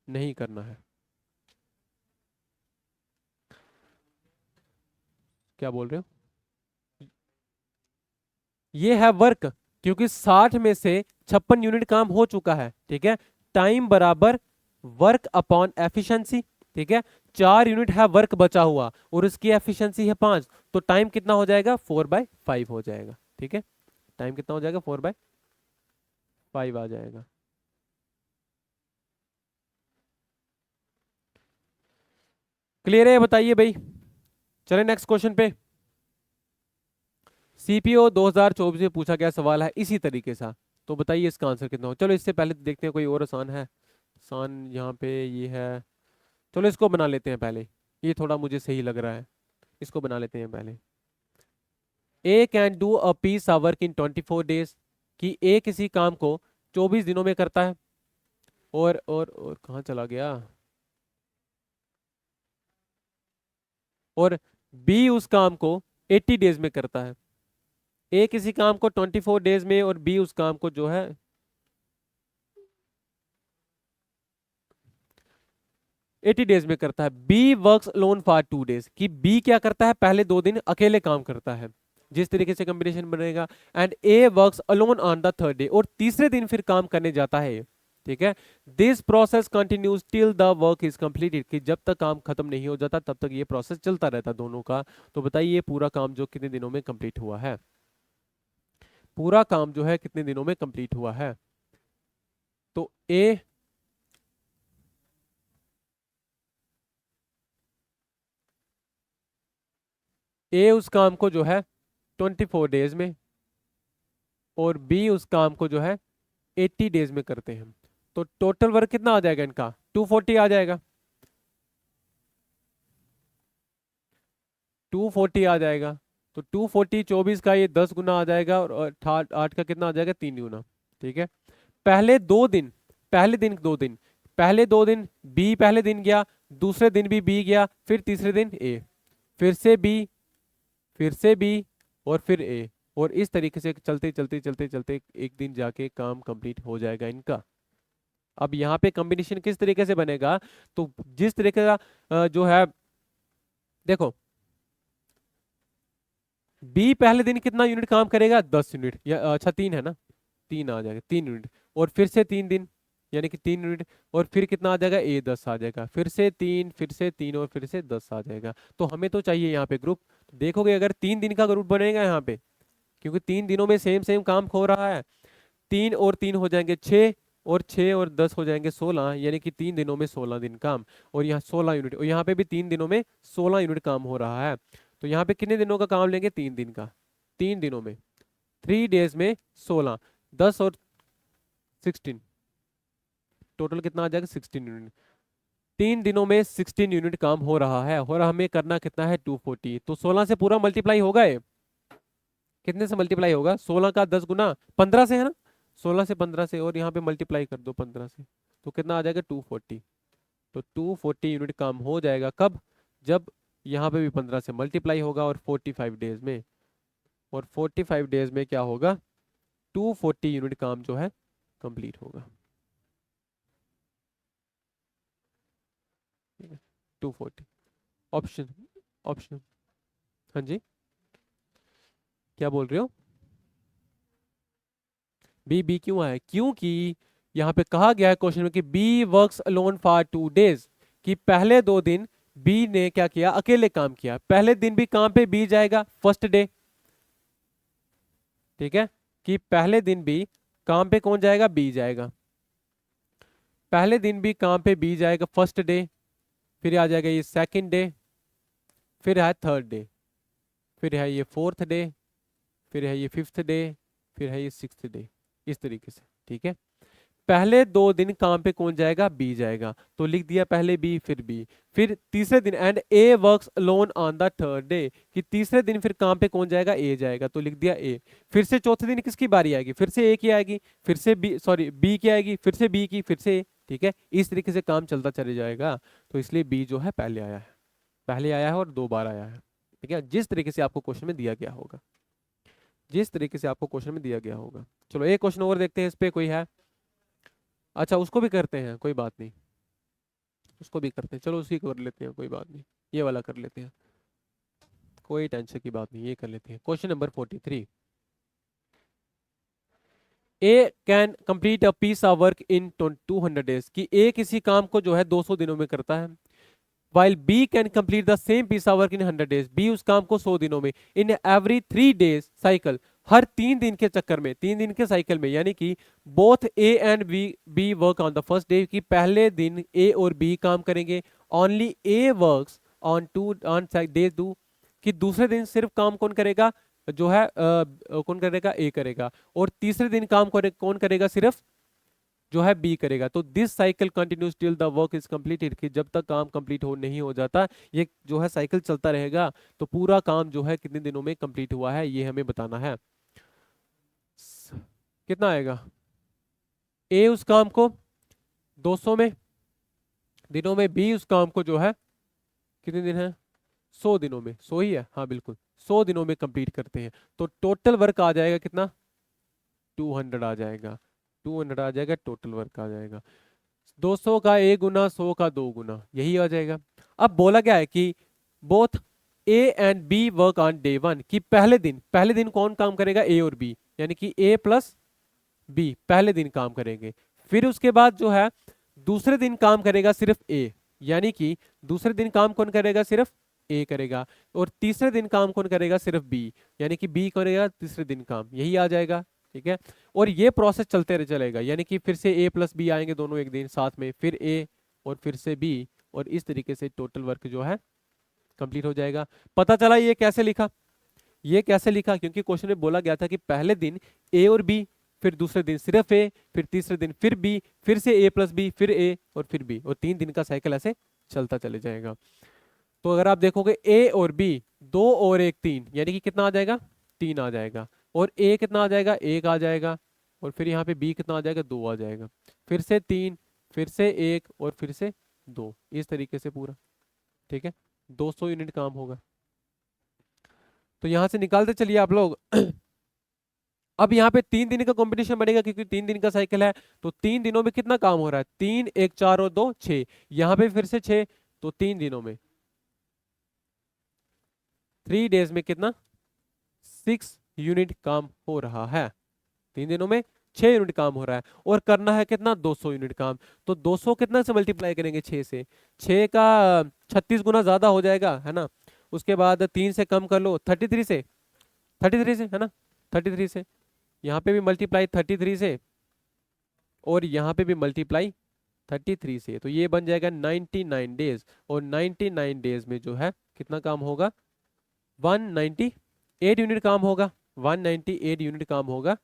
S1: नहीं करना है। क्या बोल रहे हो? ये है वर्क, क्योंकि 60 में से 56 यूनिट काम हो चुका है। ठीक है, टाइम बराबर वर्क अपॉन एफिशिएंसी। ठीक है, 4 यूनिट है वर्क बचा हुआ और उसकी एफिशिएंसी है 5, तो टाइम कितना हो जाएगा? 4/5 हो जाएगा। ठीक है, टाइम कितना हो जाएगा? 4/5 आ जाएगा। क्लियर है? बताइए भाई। चले नेक्स्ट क्वेश्चन पे। सीपीओ 2024 में पूछा गया सवाल है इसी तरीके सा, तो बताइए इसका आंसर कितना हो। चलो इससे पहले देखते हैं कोई और आसान है। आसान यहाँ पे ये है, चलो इसको बना लेते हैं पहले, ये थोड़ा मुझे सही लग रहा है, इसको बना लेते हैं पहले। A can do a piece of work in 24 days, कि ए किसी काम को 24 दिनों में करता है। और कहाँ चला गया? और बी उस काम को 80 डेज में करता है। ए किसी काम को 24 डेज में और बी उस काम को जो है 80 डेज में करता है। B works alone for 2 days, कि बी क्या करता है? पहले 2 दिन अकेले काम करता है, जिस तरीके से कॉम्बिनेशन बनेगा। And A works alone on the third day, और तीसरे दिन फिर काम करने जाता है। ठीक है, this process continues till the work is completed, कि जब तक काम खत्म नहीं हो जाता तब तक ये प्रोसेस चलता रहता दोनों का। तो बताइए ये पूरा काम जो कितने दिनों में कंप्लीट हुआ है? पूरा काम जो है कितने दिनों में कंप्लीट हुआ है? तो ए उस काम को जो है 24 डेज में और बी उस काम को जो है 80 डेज में करते हैं। तो टोटल वर्क कितना आ जाएगा इनका? 240 आ जाएगा, 240 आ जाएगा। तो 240 24 का ये 10 गुना आ जाएगा और 8 का कितना आ जाएगा? 3 गुना। ठीक है, पहले 2 दिन, पहले दो दिन बी पहले दिन गया, दूसरे दिन भी बी गया, फिर तीसरे दिन ए, फिर से बी, फिर से बी, और फिर ए। और इस तरीके से चलते चलते चलते चलते एक दिन जाके काम कंप्लीट हो जाएगा इनका। अब यहाँ पे कॉम्बिनेशन किस तरीके से बनेगा? तो जिस तरीके का जो है, देखो बी पहले दिन कितना यूनिट काम करेगा? 10 यूनिट, या अच्छा 3 है ना, 3 आ जाएगा, 3 यूनिट। और फिर से 3 दिन, यानी कि 3 यूनिट। और फिर कितना आ जाएगा? ए 10 आ जाएगा, फिर से 3, फिर से 3 और फिर से 10 आ जाएगा। तो हमें तो चाहिए यहाँ पे ग्रुप। देखोगे अगर 3 दिन का ग्रुप बनेगा यहाँ पे, क्योंकि 3 दिनों में सेम सेम काम हो रहा है। 3 और 3 हो जाएंगे 6, और 6 और 10 हो जाएंगे 16, यानी कि 3 दिनों में 16 दिन काम। और यहाँ 16 यूनिट, और यहाँ पे भी 3 दिनों में 16 यूनिट काम हो रहा है। तो यहाँ पे कितने दिनों का काम लेंगे? 3 दिन का, 3 दिनों में 3 डेज में 16, 10 और 16, टोटल कितना आ जाएगा 16 यूनिट। 3 दिनों में 16 यूनिट काम हो रहा है और हमें करना कितना है 240। तो 16 से पूरा मल्टीप्लाई होगा ये, कितने से मल्टीप्लाई होगा 16 का 10 गुना 15 से है ना, 16 से 15 से, और यहाँ पे मल्टीप्लाई कर दो 15 से, तो कितना आ जाएगा 240। तो 240 यूनिट काम हो जाएगा कब, जब यहाँ पे भी 15 से मल्टीप्लाई होगा और 45 डेज में, और 45 डेज में क्या होगा 240 यूनिट काम जो है कंप्लीट होगा। 240 ऑप्शन, ऑप्शन, हाँ जी क्या बोल रहे हो, बी, बी क्यों आया, क्योंकि यहाँ पे कहा गया है क्वेश्चन में कि B works alone for 2 days, कि पहले 2 दिन बी ने क्या किया, अकेले काम किया। पहले दिन भी काम पे बी जाएगा फर्स्ट डे, ठीक है, कि पहले दिन भी काम पे कौन जाएगा, बी जाएगा। पहले दिन भी काम पे बी जाएगा फर्स्ट डे, फिर आ जाएगा ये सेकंड डे, फिर है थर्ड डे, फिर है ये फोर्थ डे, फिर है ये फिफ्थ डे, फिर है ये सिक्स्थ डे, इस तरीके से, ठीक है। पहले 2 दिन काम पे कौन जाएगा, बी जाएगा, तो लिख दिया पहले बी फिर बी। फिर तीसरे दिन and A works alone on the third day, कि तीसरे दिन फिर काम पे कौन जाएगा, ए जाएगा, तो लिख दिया ए। फिर से चौथे दिन किसकी बारी आएगी, फिर से ए की आएगी, फिर से बी, सॉरी बी की आएगी, फिर से बी की, फिर से ए, ठीक है, इस तरीके से काम चलता चले जाएगा। तो इसलिए बी जो है पहले आया है, पहले आया है और 2 बार आया है, ठीक है, जिस तरीके से आपको क्वेश्चन में दिया गया होगा, जिस तरीके से आपको क्वेश्चन में दिया गया होगा। चलो एक क्वेश्चन और देखते हैं, इस पे कोई है, अच्छा उसको भी करते हैं कोई बात नहीं, उसको भी करते हैं, चलो उसी को कर लेते हैं कोई बात नहीं, ये वाला कर लेते हैं, कोई टेंशन की बात नहीं, ये कर लेते हैं। Question number 43, A can complete a piece of work in 200 days, कि ए किसी काम को जो है 200 दिनों में करता है। while B can complete the same piece of work in 100 days, B उस काम को 100 दिनों में, in every 3 days cycle, हर 3 दिन के चक्कर में, 3 दिन के साइकिल में, यानी कि both A and B work on the first day, कि पहले दिन A और B काम करेंगे, only A works on day 2, कि दूसरे दिन सिर्फ काम कौन करेगा, जो है कौन करेगा, A करेगा, और तीसरे दिन काम कौन करेगा, सिर्फ जो है बी करेगा। तो this cycle continues till the work is completed, कि जब तक काम कंप्लीट हो नहीं हो जाता, ये जो है साइकिल चलता रहेगा। तो पूरा काम जो है कितने दिनों में कंप्लीट हुआ है ये हमें बताना है। कितना आएगा, ए उस काम को 200 में दिनों में, बी उस काम को जो है कितने दिन है 100 दिनों में, 100 ही है, हाँ बिल्कुल 100 दिनों में कंप्लीट करते हैं। तो टोटल वर्क आ जाएगा कितना 200 आ जाएगा, 200 आ जाएगा, टोटल वर्क आ जाएगा 200 का ए गुना 100 का 2 गुना, यही आ जाएगा। अब बोला क्या है कि both A and B work on day 1, कि पहले दिन कौन काम करेगा, ए और बी, यानी कि ए प्लस बी पहले दिन काम करेंगे। फिर उसके बाद जो है दूसरे दिन काम करेगा सिर्फ ए, यानी कि दूसरे दिन काम कौन करेगा, सिर्फ ए करेगा, और तीसरे दिन काम कौन करेगा, सिर्फ बी, यानी कि बी करेगा तीसरे दिन काम, यही आ जाएगा, ठीक है। और ये प्रोसेस चलते रह चलेगा, यानी कि फिर से ए प्लस बी आएंगे दोनों एक दिन साथ में, फिर ए और फिर से बी, और इस तरीके से टोटल वर्क जो है कंप्लीट हो जाएगा। पता चला ये कैसे लिखा, ये कैसे लिखा, क्योंकि क्वेश्चन में बोला गया था कि पहले दिन ए और बी, फिर दूसरे दिन सिर्फ ए, फिर तीसरे दिन फिर बी, फिर से ए प्लस बी, फिर ए और फिर बी, और 3 दिन का साइकिल ऐसे चलता चले जाएगा। तो अगर आप देखोगे ए और बी 2 और 1 3, यानी कि कितना आ जाएगा 3 आ जाएगा, और ए कितना आ जाएगा 1 आ जाएगा, और फिर यहाँ पे बी कितना आ जाएगा 2 आ जाएगा, फिर से 3, फिर से 1 और फिर से 2, इस तरीके से पूरा, ठीक है 200 यूनिट काम होगा। तो यहां से निकालते चलिए आप लोग। अब यहाँ पे 3 दिन का कॉम्पिटिशन बढ़ेगा, क्योंकि 3 दिन का साइकिल है, तो 3 दिनों में कितना काम हो रहा है, 3 1 4 और 2 6, यहाँ पे फिर से 6, तो 3 दिनों में 3 डेज में कितना 6 यूनिट काम हो रहा है, 3 दिनों में 6 यूनिट काम हो रहा है, और करना है कितना 200 यूनिट काम। तो 200 कितना से मल्टीप्लाई करेंगे 6 से, 6 का 36 गुना ज्यादा हो जाएगा, है ना। उसके बाद 3 से कम कर लो 33 से, 33 से है ना, 33 से, यहाँ पे भी मल्टीप्लाई 33 से, और यहाँ पे भी मल्टीप्लाई 33 से, तो ये बन जाएगा 99 डेज, और 99 डेज में जो है कितना काम होगा 198 यूनिट काम होगा, 198 यूनिट काम होगा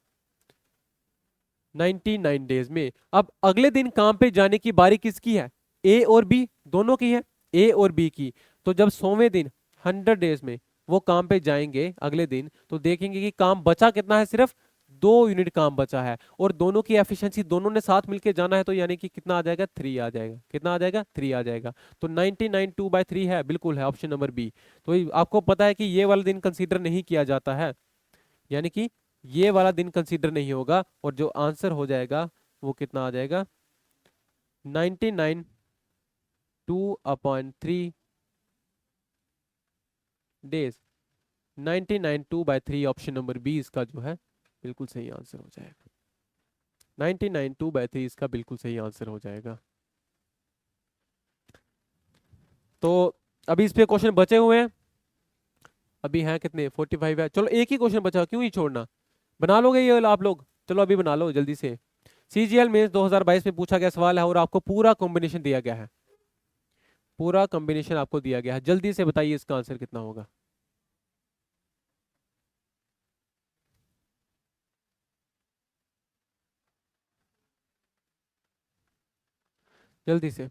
S1: 99 डेज में। अब अगले दिन काम पे जाने की बारी किसकी है? ए और बी दोनों की है, ए और बी की। तो जब 100वें दिन 100 डेज में वो काम पे जाएंगे अगले दिन, तो देखेंगे कि काम बचा कितना है, सिर्फ 2 यूनिट काम बचा है, और दोनों की एफिशिएंसी, दोनों ने साथ मिलके जाना है, तो यानी कि कितना आ जाएगा, 3 आ जाएगा। कितना आ जाएगा, 3 आ जाएगा। तो 99 2/3 है, बिल्कुल है, ऑप्शन नंबर बी। तो आपको पता है कि ये वाला दिन कंसीडर नहीं किया जाता है, यानी कि ये वाला दिन कंसीडर नहीं होगा, और जो आंसर हो जाएगा वो कितना आ जाएगा, 99 2/3 डेज। 99 2/3 ऑप्शन नंबर बी इसका जो है बिल्कुल सही आंसर हो जाएगा। 99 2/3 इसका बिल्कुल सही आंसर हो जाएगा। तो अभी इस पे क्वेश्चन बचे हुए हैं, अभी हैं कितने, 45 है। चलो एक ही क्वेश्चन बचा, क्यों ही छोड़ना, बना लोगे ये वाला आप लोग? चलो अभी बना लो जल्दी से। सीजीएल मेंस 2022 में पूछा गया सवाल है, और आपको पूरा कॉम्बिनेशन दिया गया है, पूरा कॉम्बिनेशन आपको दिया गया है। जल्दी से बताइए इसका आंसर कितना होगा, जल्दी से।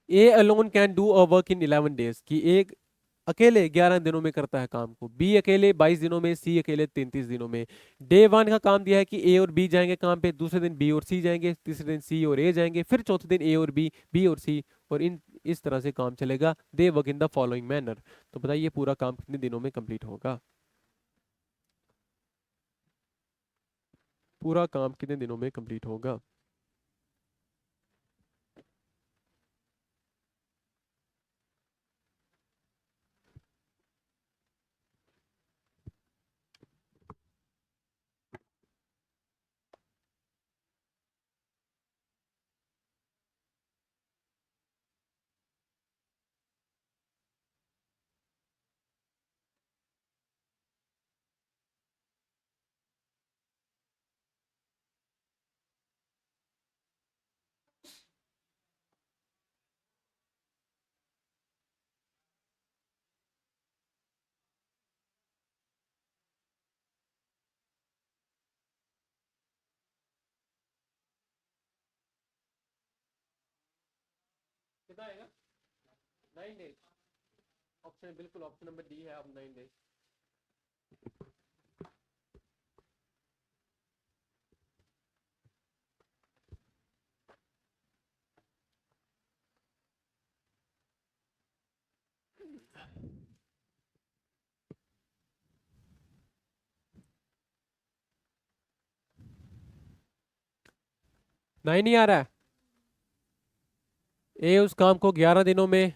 S1: A alone can do a work in 11 days, कि एक अकेले 11 दिनों में करता है काम को, बी अकेले 22 दिनों में, सी अकेले 33 दिनों में। डे 1 का काम दिया है कि ए और बी जाएंगे काम पे, दूसरे दिन बी और सी जाएंगे, तीसरे दिन सी और ए जाएंगे, फिर चौथे दिन ए और बी, बी और सी, और इन इस तरह से काम चलेगा। They work in the following manner. तो बताइए पूरा काम कितने दिनों में कंप्लीट होगा, पूरा काम कितने दिनों में कंप्लीट होगा? कितना आएगा, 9 डेज। ऑप्शन बिल्कुल, ऑप्शन नंबर डी है, अब 9 डेज। नहीं, नहीं आ रहा है। ए उस काम को 11 दिनों में,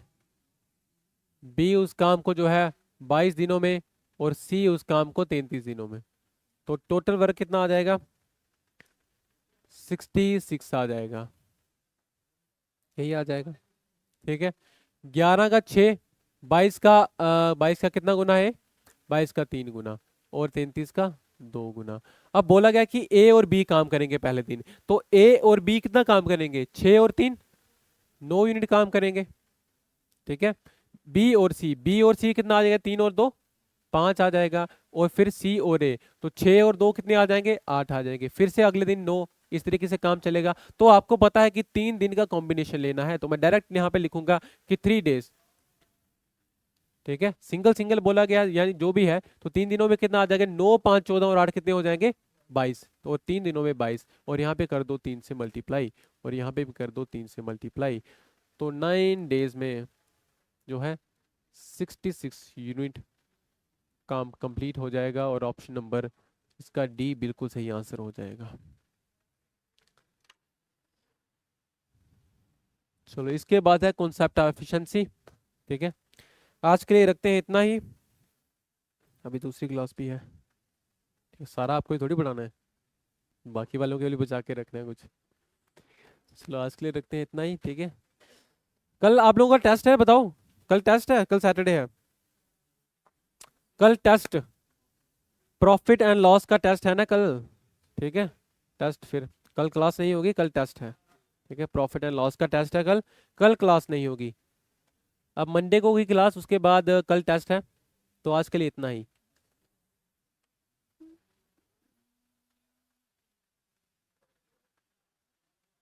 S1: बी उस काम को जो है 22 दिनों में, और सी उस काम को 33 दिनों में। तो टोटल वर्क कितना आ जाएगा, 66 आ जाएगा, यही आ जाएगा। ठीक है, 11 का 6, 22 का 22 का कितना गुना है, 22 का 3 गुना, और 33 का 2 गुना। अब बोला गया कि ए और बी काम करेंगे पहले दिन, तो ए और बी कितना काम करेंगे, 6 और 3 9 यूनिट काम करेंगे। ठीक है, बी और सी, बी और सी कितना आ जाएगा, 3 और 2 5 आ जाएगा, और फिर सी और ए, तो 6 और 2 कितने आ जाएंगे, 8 आ जाएंगे, फिर से अगले दिन 9, इस तरीके से काम चलेगा। तो आपको पता है कि 3 दिन का कॉम्बिनेशन लेना है, तो मैं डायरेक्ट यहाँ पे लिखूंगा कि 3 डेज। ठीक है, सिंगल सिंगल बोला गया, यानी जो भी है, तो 3 दिनों में कितना आ जाएगा, 9 5 14 और 8 कितने हो जाएंगे, 22। तो 3 दिनों में 22, और यहाँ पे कर दो 3 से मल्टीप्लाई, और यहाँ पे भी कर दो 3 से मल्टीप्लाई। तो 9 डेज में जो है 66 यूनिट काम कंप्लीट हो जाएगा, और ऑप्शन नंबर इसका डी बिल्कुल सही आंसर हो जाएगा। चलो इसके बाद है कॉन्सेप्ट ऑफ एफिशिएंसी। ठीक है, आज के लिए रखते हैं इतना ही, अभी दूसरी क्लास भी है। ठीक है, सारा आपको ही थोड़ी पढ़ाना है, बाकी वालों के लिए बचा के रखना है कुछ। चलो आज के लिए रखते हैं इतना ही। ठीक है, कल आप लोगों का टेस्ट है, बताओ, कल टेस्ट है, कल सैटरडे है, कल टेस्ट, प्रॉफिट एंड लॉस का टेस्ट है ना कल। ठीक है, टेस्ट, फिर कल क्लास नहीं होगी, कल टेस्ट है। ठीक है, प्रॉफिट एंड लॉस का टेस्ट है कल, कल क्लास नहीं होगी। अब मंडे को होगी क्लास, उसके बाद कल टेस्ट है। तो आज के लिए इतना ही।